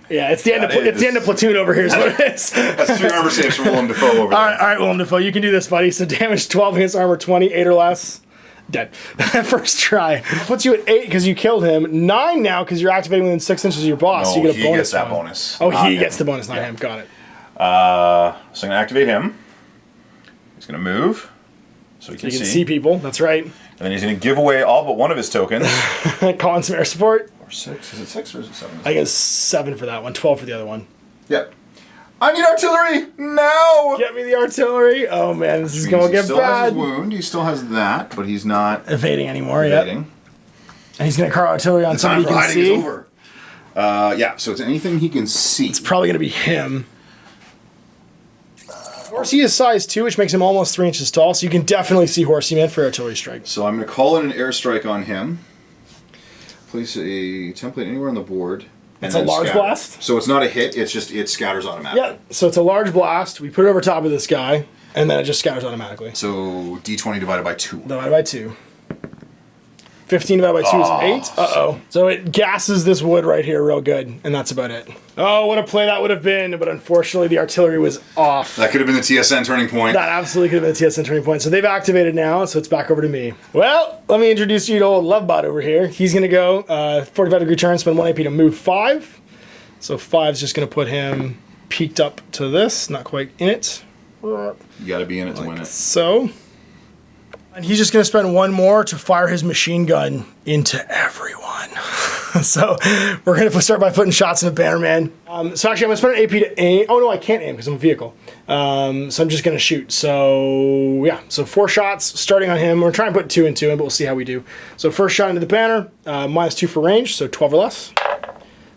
Yeah, it's the end of Platoon over here is what it is. That's 3 armor saves from Willem Dafoe over there. All right, Willem Dafoe, you can do this, buddy. So damage 12 against armor 20, 8 or less. Dead. First try. Puts you at 8 because you killed him. 9 now because you're activating within 6 inches of your boss. No, so you get a bonus. He gets that bonus. Oh, he gets the bonus, not him. Got it. So I'm going to activate him. He's going to move. So he can see people. That's right. And then he's going to give away all but one of his tokens. Call in some air support. Or 6. Is it 6 or is it 7? I think it's 7 for that one, 12 for the other one. Yep. I need artillery now! Get me the artillery. Oh man, this is going to get bad. He still has his wound. He still has that, but he's not evading anymore. Yep. And he's going to call artillery on somebody he can see. Is over. Yeah, so it's anything he can see. It's probably going to be him. Horsey is size 2, which makes him almost 3 inches tall, so you can definitely see Horsey Man for artillery strike. So I'm going to call in an airstrike on him. Place a template anywhere on the board. It's a large blast? So it's not a hit, it's just, it scatters automatically. Yeah, so it's a large blast. We put it over top of this guy, and then it just scatters automatically. So D20 divided by 2. Divided by 2. 15 divided by 2 is 8. Uh-oh. So it gasses this wood right here real good, and that's about it. Oh, what a play that would have been, but unfortunately the artillery was off. That could have been the TSN turning point. That absolutely could have been the TSN turning point. So they've activated now, so it's back over to me. Well, let me introduce you to old Lovebot over here. He's going to go 45 degree turn, spend 1 AP to move 5. So 5's just going to put him peeked up to this, not quite in it. You got to be in it to win it. So... And he's just going to spend 1 more to fire his machine gun into everyone. So we're going to start by putting shots into Bannerman. So actually, I'm going to spend an AP to aim. Oh, no, I can't aim because I'm a vehicle. So I'm just going to shoot. So, yeah. So 4 shots starting on him. We're trying to put 2 into him, but we'll see how we do. So first shot into the banner, -2 for range, so 12 or less.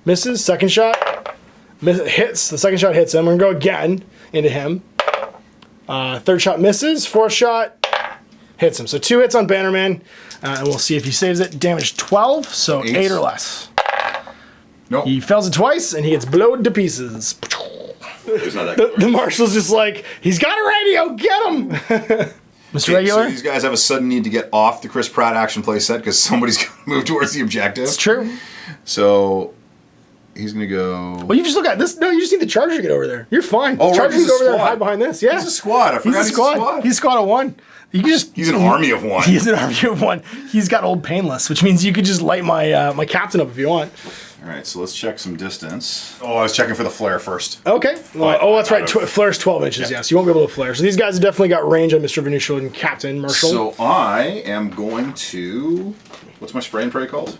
Misses. Second shot. Hits. The second shot hits him. We're going to go again into him. Third shot misses. Fourth shot. Hits him. So 2 hits on Bannerman, and we'll see if he saves it. Damage 12, so 8 or less. Nope. He fails it twice, and he gets blown to pieces. It's not that the marshal's just like, he's got a radio, get him! Mr. Regular? So these guys have a sudden need to get off the Chris Pratt action play set because somebody's going to move towards the objective. It's true. So he's gonna go. Well, you just look at this. No, you just need the Charger to get over there. You're fine. Oh, Charger right, can go over there and hide behind this. Yeah, he's a squad. I forgot he's a squad. He's a squad of 1. You can just. He's an army of 1. He's an army of 1. He's got old Painless, which means you could just light my my captain up if you want. All right, so let's check some distance. Oh, I was checking for the flare first. Okay. Oh, that's right. Flare's 12 inches. Yeah. Yes, you won't be able to flare. So these guys have definitely got range on Mr. Venusian and Captain Marshall. So I am going to. What's my spray and pray called?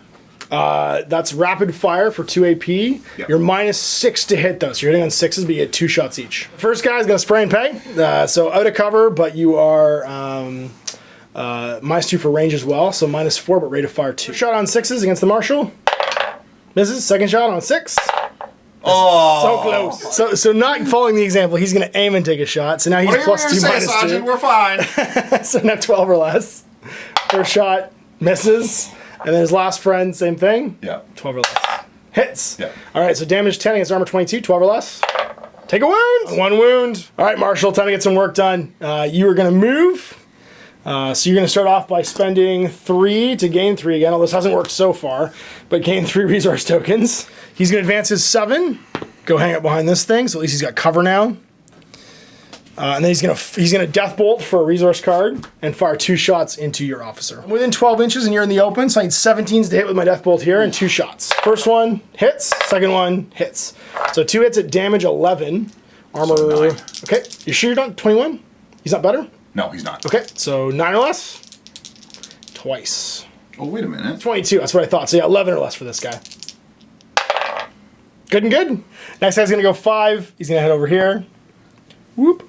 That's rapid fire for 2 AP. Yep. You're -6 to hit though, so you're hitting on 6s, but you get 2 shots each. First guy's gonna spray and pay. So out of cover, but you are -2 for range as well, so -4, but rate of fire 2. Shot on 6s against the Marshal. Misses. Second shot on 6. Oh, so close. So not following the example, he's gonna aim and take a shot. So now he's +2, -2. Sergeant? We're fine. So now 12 or less. First shot misses. And then his last friend, same thing. Yeah. 12 or less. Hits. Yeah. All right, so damage 10 against armor 22, 12 or less. Take a wound. 1 wound. All right, Marshall, time to get some work done. You are going to move. So you're going to start off by spending 3 to gain 3 again. Although this hasn't worked so far, but gain 3 resource tokens. He's going to advance his 7. Go hang up behind this thing, so at least he's got cover now. And then he's gonna death bolt for a resource card and fire 2 shots into your officer. I'm within 12 inches and you're in the open, so I need 17s to hit with my death bolt here and 2 shots. First one hits, second one hits. So 2 hits at damage 11. Armor. So 9. Okay, you sure you're not 21? He's not better? No, he's not. Okay, so 9 or less. Twice. Oh, wait a minute. 22, that's what I thought. So yeah, 11 or less for this guy. Good and good. Next guy's gonna go 5. He's gonna head over here. Whoop.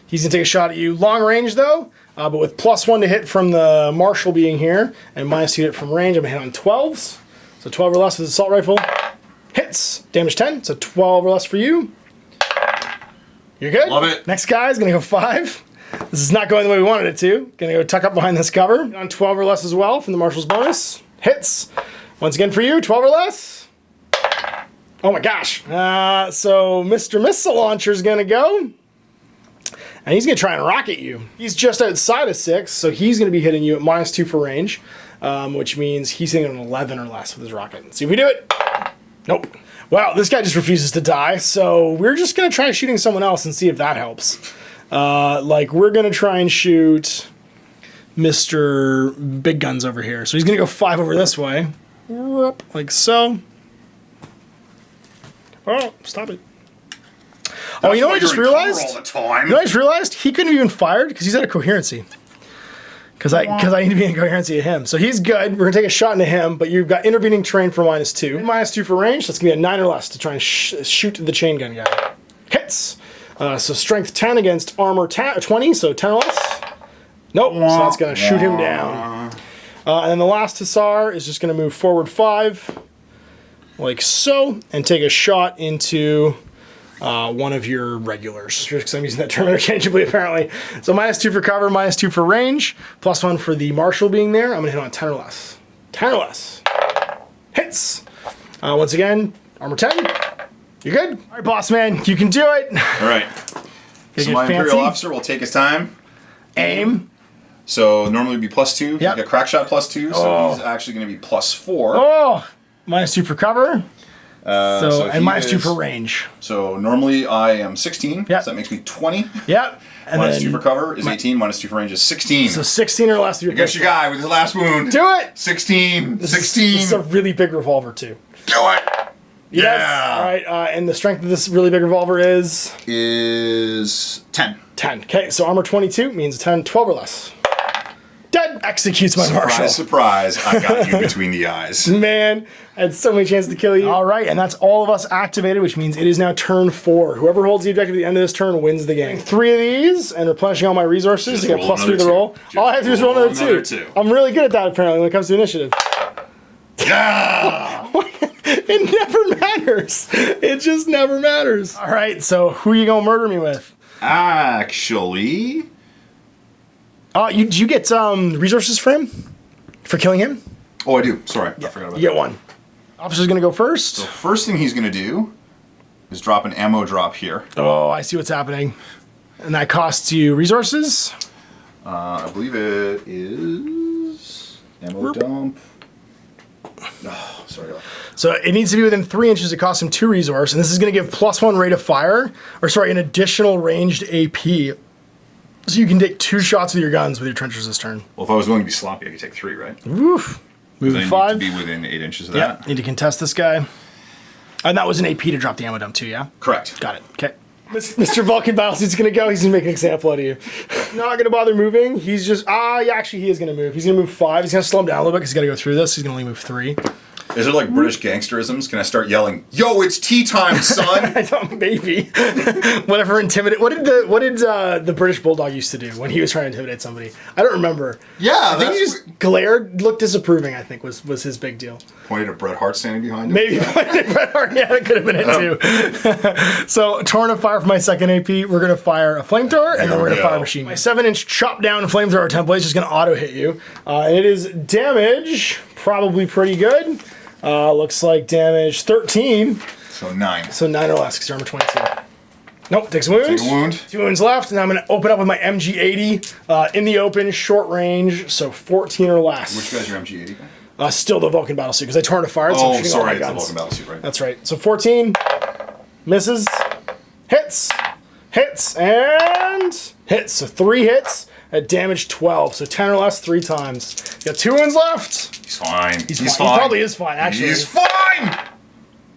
He's going to take a shot at you. Long range, though, but with +1 to hit from the Marshal being here, and -2 to hit from range. I'm going to hit on 12s. So 12 or less with the assault rifle. Hits. Damage 10, so 12 or less for you. You're good. Love it. Next guy's going to go 5. This is not going the way we wanted it to. Going to go tuck up behind this cover. On 12 or less as well from the Marshal's bonus. Hits. Once again for you, 12 or less. Oh my gosh. So Mr. Missile Launcher's going to go. And he's going to try and rocket you. He's just outside of 6, so he's going to be hitting you at -2 for range, which means he's hitting an 11 or less with his rocket. See if we do it. Nope. Wow, this guy just refuses to die, so we're just going to try shooting someone else and see if that helps. We're going to try and shoot Mr. Big Guns over here. So he's going to go 5 over this way. Like so. Oh, stop it. Oh, you know what I just realized? He couldn't have even fired because he's out of coherency. Because I need to be in coherency to him. So he's good. We're going to take a shot into him, but you've got intervening terrain for -2. -2 for range, so it's going to be a 9 or less to try and shoot the chain gun guy. Hits! So strength 10 against armor 20, so 10 or less. Nope, so that's going to shoot him down. And then the last Hussar is just going to move forward 5, like so, and take a shot into... one of your regulars, because I'm using that term interchangeably apparently. So -2 for cover, -2 for range, +1 for the Marshal being there. I'm gonna hit on 10 or less. 10 or less. Hits. Once again, armor 10. You're good. All right, boss man, you can do it. All right. So my Imperial officer will take his time. Aim. So normally it'd be +2. Yep. You got crack shot +2, so he's actually gonna be +4. Oh, -2 for cover. And -2 for range. So normally I am 16. Yep. So that makes me 20. Yep. And -2 for cover is 18. -2 for range is 16. So 16 or less. Against your guy with his last wound. Do it. 16. This 16. This is a really big revolver too. Do it. Yes. Yeah. All right. And the strength of this really big revolver is 10. 10. Okay. So armor 22 means 10, 12 or less. Dead. Executes my Marshal. Surprise, I got you between the eyes. Man, I had so many chances to kill you. All right, and that's all of us activated, which means it is now turn 4. Whoever holds the objective at the end of this turn wins the game. 3 of these and replenishing all my resources to get +3 to the roll. All I have to do is roll another 2. I'm really good at that apparently when it comes to initiative. Yeah! It never matters. It just never matters. All right, so who are you going to murder me with? Actually... Do you get resources for him? For killing him? Oh, I do. Sorry, I forgot about that. You get 1. Officer's going to go first. So first thing he's going to do is drop an ammo drop here. Oh, I see what's happening. And that costs you resources? I believe it is... Ammo dump. Oh, sorry. So it needs to be within 3 inches. It costs him 2 resource, and this is going to give +1 rate of fire, or sorry, an additional ranged AP. So you can take 2 shots with your guns with your trenchers this turn. Well, if I was willing to be sloppy, I could take 3, right? Woof. Move 5. Need to be within 8 inches of Yeah, that. need to contest this guy. And that was an AP to drop the ammo dump too, yeah? Correct. Got it. Okay. Mr. Vulcan Battlesuit's gonna go. He's gonna make an example out of you. Not gonna bother moving. He's just yeah, actually he is gonna move. He's gonna move 5. He's gonna slow him down a little bit because he's gotta go through this. He's gonna only move 3. Is it like British gangsterisms? Can I start yelling, "Yo, it's tea time, son"? I don't. Maybe. Whatever. Intimidate. What did the British Bulldog used to do when he was trying to intimidate somebody? I don't remember. Yeah, I think he just glared, looked disapproving. I think was his big deal. Pointed at Bret Hart standing behind him. Maybe pointed at Bret Hart. Yeah, that could have been it too. So torn of fire for my second AP. We're gonna fire a flamethrower and then we're gonna fire a machine gun. My 7-inch chop down flamethrower template is just gonna auto hit you. And it is damage, probably pretty good. Looks like damage 13. So 9. So 9 or less, because you're armor 22. Nope, takes a wound. Take a wound. 2 wounds left, and I'm going to open up with my MG80 in the open, short range, so 14 or less. Which guy's your MG80 guy? Still the Vulcan Battlesuit, because I tore into fire. Oh, sorry, it's the Vulcan Battlesuit, right? That's right. So 14, misses, hits, and hits. So 3 hits at damage 12. So 10 or less 3 times. You got 2 wounds left. He's fine. He's fine. He probably is fine, actually. He's fine!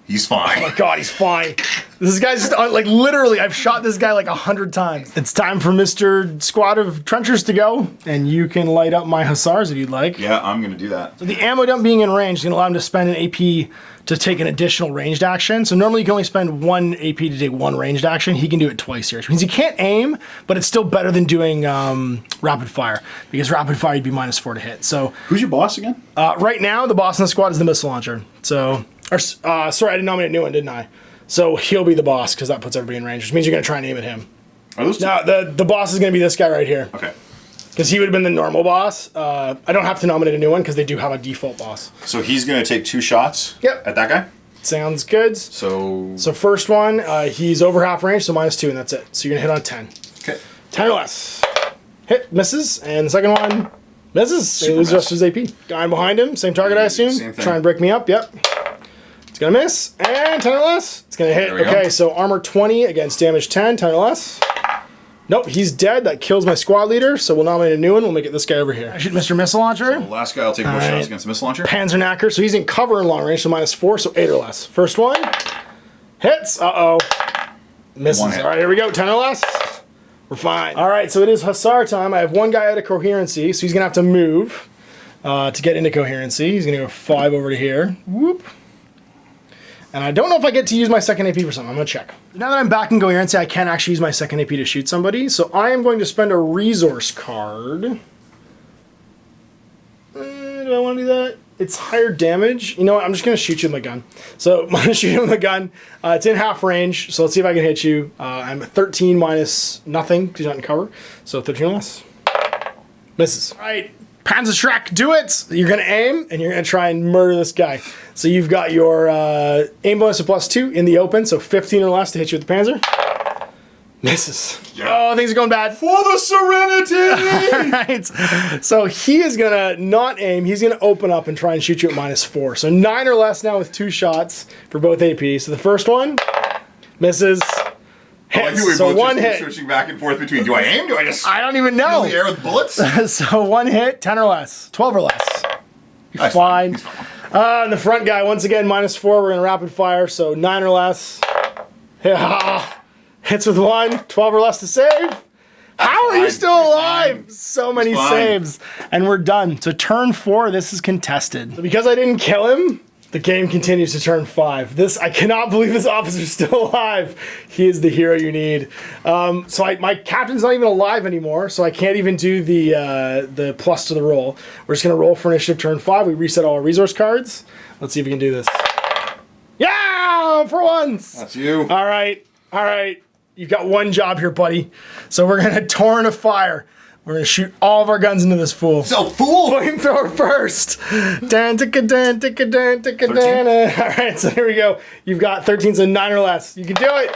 He's fine. Oh my god, he's fine. This guy's just, like, literally, I've shot this guy like 100 times. It's time for Mr. Squad of Trenchers to go, and you can light up my Hussars if you'd like. Yeah, I'm gonna do that. So the ammo dump being in range is gonna allow him to spend an AP to take an additional ranged action. So normally you can only spend 1 AP to take 1 ranged action. He can do it twice here, which means he can't aim, but it's still better than doing rapid fire, because rapid fire you'd be -4 to hit. So Who's your boss again? right now, the boss in the squad is the missile launcher. So, sorry, I didn't nominate a new one, didn't I? So he'll be the boss, because that puts everybody in range, which means you're gonna try and aim at him. Are those two? No, the boss is gonna be this guy right here. Okay. Because he would have been the normal boss. I don't have to nominate a new one, because they do have a default boss. So he's gonna take 2 shots. Yep. At that guy. Sounds good. So First one, he's over half range, so -2, and that's it. So you're gonna hit on 10. okay. 10 or less. Hit, misses, and the second one misses. So he loses the rest of his AP. Guy behind him, same target, I assume. Same thing. Try and break me up. Yep. It's gonna miss, and 10 or less. It's gonna hit. Okay, go. so armor 20 against damage 10, 10 or less. Nope, he's dead. That kills my squad leader, so we'll nominate a new one. We'll make it this guy over here. I shoot Mr. Missile Launcher. The last guy will take more shots against the missile launcher. Panzerknacker, so he's in cover in long range, so -4, so 8 or less. First one. Hits. Uh-oh. Misses. One hit. All right, here we go. 10 or less. We're fine. All right, so it is Hussar time. I have one guy out of coherency, so he's going to have to move to get into coherency. He's going to go 5 over to here. Whoop. And I don't know if I get to use my second AP for something. I'm going to check. Now that I'm back in coherency, I can actually use my second AP to shoot somebody. So I am going to spend a resource card. Do I want to do that? It's higher damage. You know what? I'm just going to shoot you with my gun. So I'm going to shoot you with my gun. It's in half range, so let's see if I can hit you. I'm at 13 minus nothing because you're not in cover. So 13 or less. Misses. All right. Panzerschreck, do it! You're going to aim, and you're going to try and murder this guy. So you've got your aim bonus of +2 in the open, so 15 or less to hit you with the Panzer. Misses. Yeah. Oh, things are going bad. For the Serenity! All right. So he is going to not aim. He's going to open up and try and shoot you at -4. So 9 or less now with 2 shots for both AP. So the first one misses. Hits. So one hit. Switching back and forth between, do I aim? Do I just I don't even know. fill the air with bullets? So 1 hit, 10 or less. 12 or less. You're fine. He's fine. And the front guy, once again, -4. We're going to rapid fire, so 9 or less. Hits with 1, 12 or less to save. How are you still alive? So many saves. And we're done. So turn 4, this is contested. So because I didn't kill him, the game continues to turn 5. I cannot believe this officer's still alive. He is the hero you need. So my captain's not even alive anymore, so I can't even do the plus to the roll. We're just gonna roll for initiative turn 5. We reset all our resource cards. Let's see if we can do this. Yeah, for once. That's you. All right. You've got one job here, buddy. So we're gonna torn a fire. We're gonna shoot all of our guns into this fool. So fool! Flamethrower first. Dan, ticka, dan, ticka, dan, ticka, dan. All right, so here we go. You've got 13, so 9 or less. You can do it.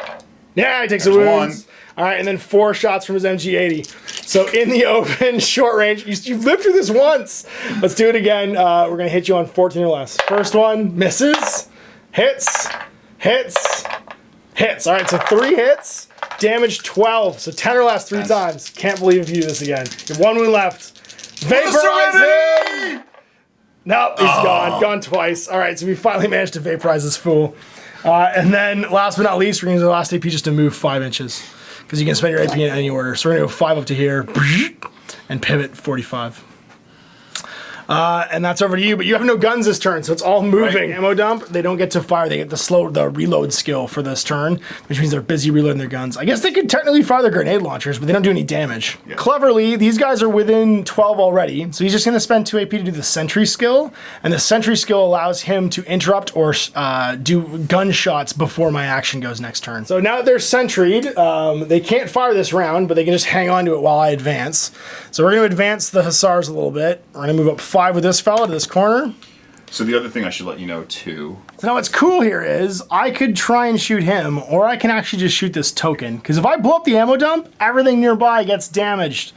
Yeah, he takes a wound. All right, and then 4 shots from his MG80. So in the open, short range. You've lived through this once. Let's do it again. We're gonna hit you on 14 or less. First one misses, hits, hits, hits. All right, so 3 hits, damage 12. So 10 or less 3 times. Can't believe if you do this again. You have 1 wound left. Vaporize him! Nope, he's gone twice. All right, so we finally managed to vaporize this fool. And then last but not least, we're gonna use the last AP just to move 5 inches. Because you can spend your AP in any order. So we're gonna go 5 up to here, and pivot 45. And that's over to you, but you have no guns this turn, so it's all moving. Right. Ammo dump, they don't get to fire, they get the reload skill for this turn, which means they're busy reloading their guns. I guess they could technically fire their grenade launchers, but they don't do any damage. Yeah. Cleverly, these guys are within 12 already, so he's just gonna spend 2 AP to do the sentry skill, and the sentry skill allows him to interrupt or do gunshots before my action goes next turn. So now that they're sentried, they can't fire this round, but they can just hang on to it while I advance. So we're gonna advance the Hussars a little bit. We're gonna move up 5 with this fella to this corner. So the other thing I should let you know too. So now what's cool here is I could try and shoot him, or I can actually just shoot this token. Because if I blow up the ammo dump, everything nearby gets damaged.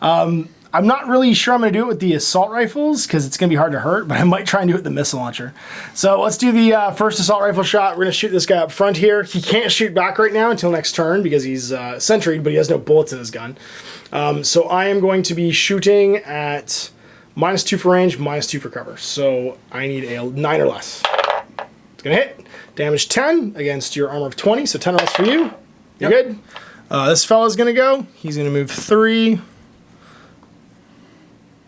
I'm not really sure I'm gonna do it with the assault rifles because it's gonna be hard to hurt, but I might try and do it with the missile launcher. So let's do the first assault rifle shot. We're gonna shoot this guy up front here. He can't shoot back right now until next turn because he's sentried, but he has no bullets in his gun. So I am going to be shooting at -2 for range, -2 for cover. So I need a 9 or less. It's gonna hit. Damage 10 against your armor of 20, so 10 or less for you. You're good. This fella's gonna go. He's gonna move 3.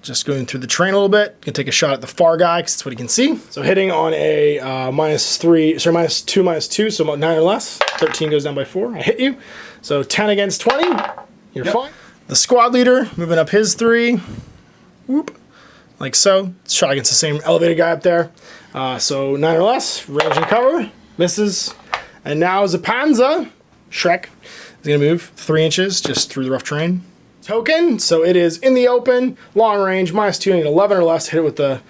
Just going through the terrain a little bit. Gonna take a shot at the far guy because that's what he can see. So hitting on a -2, -2, so about 9 or less. 13 goes down by 4. I hit you. So 10 against 20. You're fine. The squad leader moving up his 3. Whoop. Like so. Shot against the same elevated guy up there. So 9 or less. Range and cover. Misses. And now Zapanza, Shrek, is going to move 3 inches just through the rough terrain. Token. So it is in the open. Long range. -2. I need 11 or less to hit it with the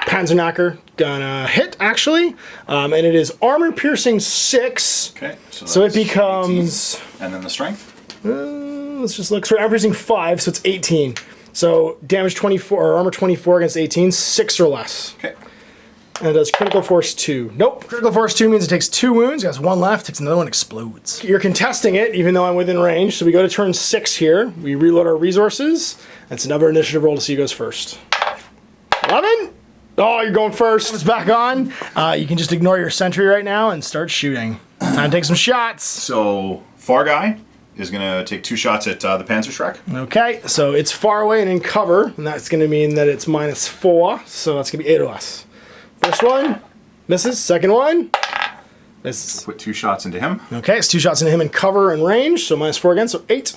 Panzerknacker. Gonna hit, actually. And it is armor piercing 6. Okay. So it becomes... 18. And then the strength? Let's just look. So armor piercing 5, so it's 18. So damage 24, or armor 24 against 18, 6 or less. Okay. And it does critical force 2. Nope. Critical force 2 means it takes 2 wounds, it has 1 left, takes another one, explodes. You're contesting it, even though I'm within range. So we go to turn 6 here. We reload our resources. That's another initiative roll to see who goes first. 11? Oh, you're going first. It's back on. You can just ignore your sentry right now and start shooting. Time to take some shots. So, far guy is going to take 2 shots at the Panzerschreck. Okay, so it's far away and in cover, and that's going to mean that it's -4, so that's going to be 8 or less. First one, misses. Second one, misses. Put 2 shots into him. Okay, it's 2 shots into him in cover and range, so -4 again, so 8.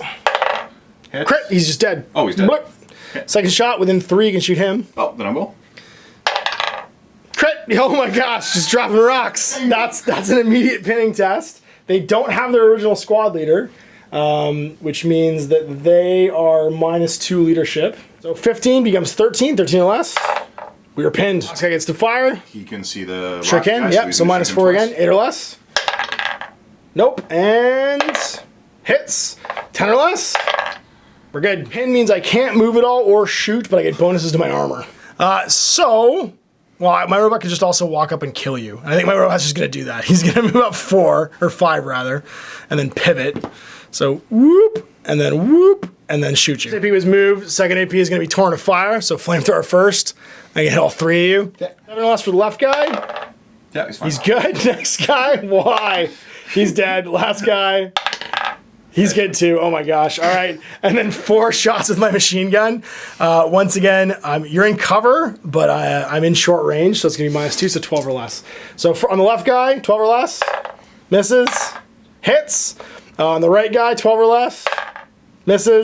Hit. Crit, he's just dead. Oh, he's dead. Okay. Second shot, within 3, you can shoot him. Oh, then I will. Crit, oh my gosh, just dropping rocks. That's an immediate pinning test. They don't have their original squad leader. Which means that they are -2 leadership. So 15 becomes 13, 13 or less. We are pinned. This guy gets to fire. He can see the Sure can, yep, so -4 again, 8 or less. Nope, and hits. 10 or less. We're good. Pin means I can't move at all or shoot, but I get bonuses to my armor. Well, my robot can just also walk up and kill you. And I think my robot's just gonna do that. He's gonna move up 4, or 5 rather, and then pivot. So whoop, and then shoot you. AP was moved, second AP is gonna be torn to fire, so flamethrower first. I can hit all 3 of you. 7 or less for the left guy. Yeah, he's fine. He's good. Next guy, why? He's dead. Last guy. He's good too. Oh my gosh. All right. And then 4 shots with my machine gun. Once again, you're in cover, but I'm in short range, so it's going to be -2, so 12 or less. So on the left guy, 12 or less. Misses. Hits. On the right guy, 12 or less. Misses.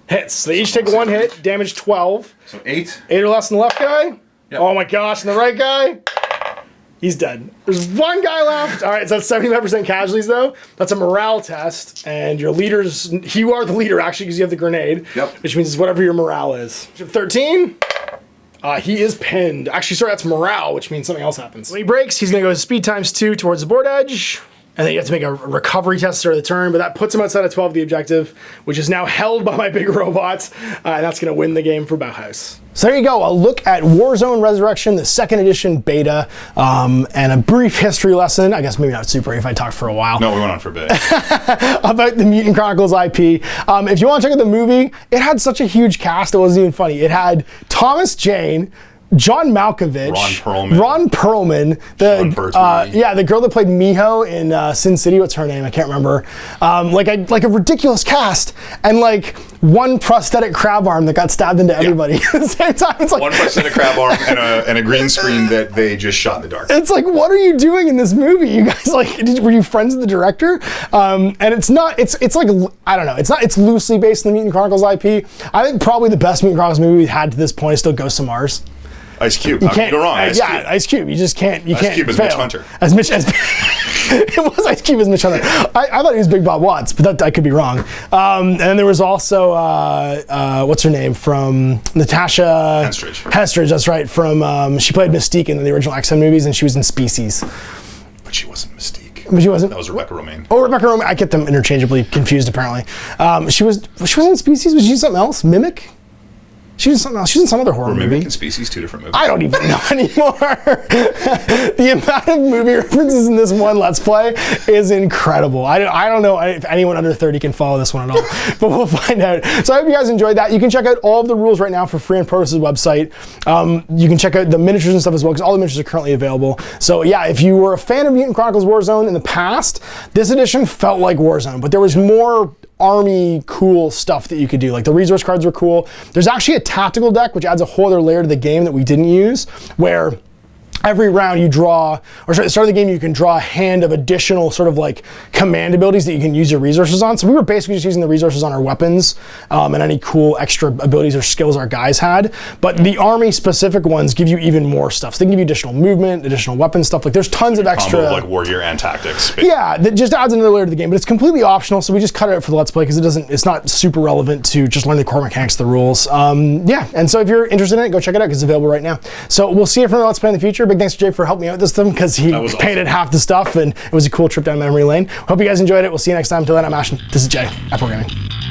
Hits. So they each take 1 hit, damage 12. So 8. 8 or less on the left guy. Yep. Oh my gosh. And the right guy. He's dead. There's 1 guy left. All right, so that's 75% casualties, though. That's a morale test, and your leaders, you are the leader, actually, because you have the grenade. Yep. Which means it's whatever your morale is. 13, he is pinned. Actually, sorry, that's morale, which means something else happens. When he breaks, he's going to go speed ×2 towards the board edge. And then you have to make a recovery test to start the turn, but that puts them outside of 12 the objective, which is now held by my big robots, and that's going to win the game for Bauhaus. So there you go, a look at Warzone Resurrection, the 2nd edition beta, and a brief history lesson. I guess maybe not super brief, I talked for a while. No, we went on for a bit. About the Mutant Chronicles IP. If you want to check out the movie, it had such a huge cast, it wasn't even funny. It had Thomas Jane, John Malkovich, Ron Perlman, the girl that played Miho in Sin City. What's her name? I can't remember. Like a ridiculous cast, and like one prosthetic crab arm that got stabbed into everybody at the same time. It's like one prosthetic crab arm and a green screen that they just shot in the dark. It's like, what are you doing in this movie? You guys were you friends with the director? And it's not. It's like, I don't know. It's not. It's loosely based on the Mutant Chronicles IP. I think probably the best Mutant Chronicles movie we've had to this point is still Ghosts of Mars. Ice Cube. You can't go wrong. Ice Cube. You just can't. You can't. Ice Cube is fail. Mitch Hunter. It was Ice Cube as Mitch Hunter. I thought he was Big Bob Watts, but I could be wrong. And then there was also what's her name from Natasha Henstridge. That's right. From she played Mystique in the original X-Men movies, and she was in Species. But she wasn't Mystique. But she wasn't. That was Rebecca Romaine. Oh, Rebecca Romaine. I get them interchangeably confused. Apparently, she was in Species. Was she something else? Mimic. She was something else. She was in some other horror movie. Mimic and Species, 2 different movies. I don't even know anymore. The amount of movie references in this one Let's Play is incredible. I don't know if anyone under 30 can follow this one at all, but we'll find out. So I hope you guys enjoyed that. You can check out all of the rules right now for free on Protoss's website. You can check out the miniatures and stuff as well, because all the miniatures are currently available. So yeah, if you were a fan of Mutant Chronicles Warzone in the past, this edition felt like Warzone, but there was more army cool stuff that you could do. Like the resource cards were cool. There's actually a tactical deck, which adds a whole other layer to the game that we didn't use, where every round you draw, or at the start of the game, you can draw a hand of additional sort of like command abilities that you can use your resources on. So we were basically just using the resources on our weapons and any cool extra abilities or skills our guys had. But the army specific ones give you even more stuff. So they can give you additional movement, additional weapon stuff. Like there's tons of extra. Combo of like war gear and tactics. Yeah, that just adds another layer to the game, but it's completely optional. So we just cut it out for the Let's Play because it's not super relevant to just learn the core mechanics of the rules. Yeah, and so if you're interested in it, go check it out because it's available right now. So we'll see you from the Let's Play in the future. Big thanks to Jay for helping me out with this thing because he painted half the stuff and it was a cool trip down memory lane. Hope you guys enjoyed it. We'll see you next time. Until then, I'm Ashton. This is Jay at Wargaming.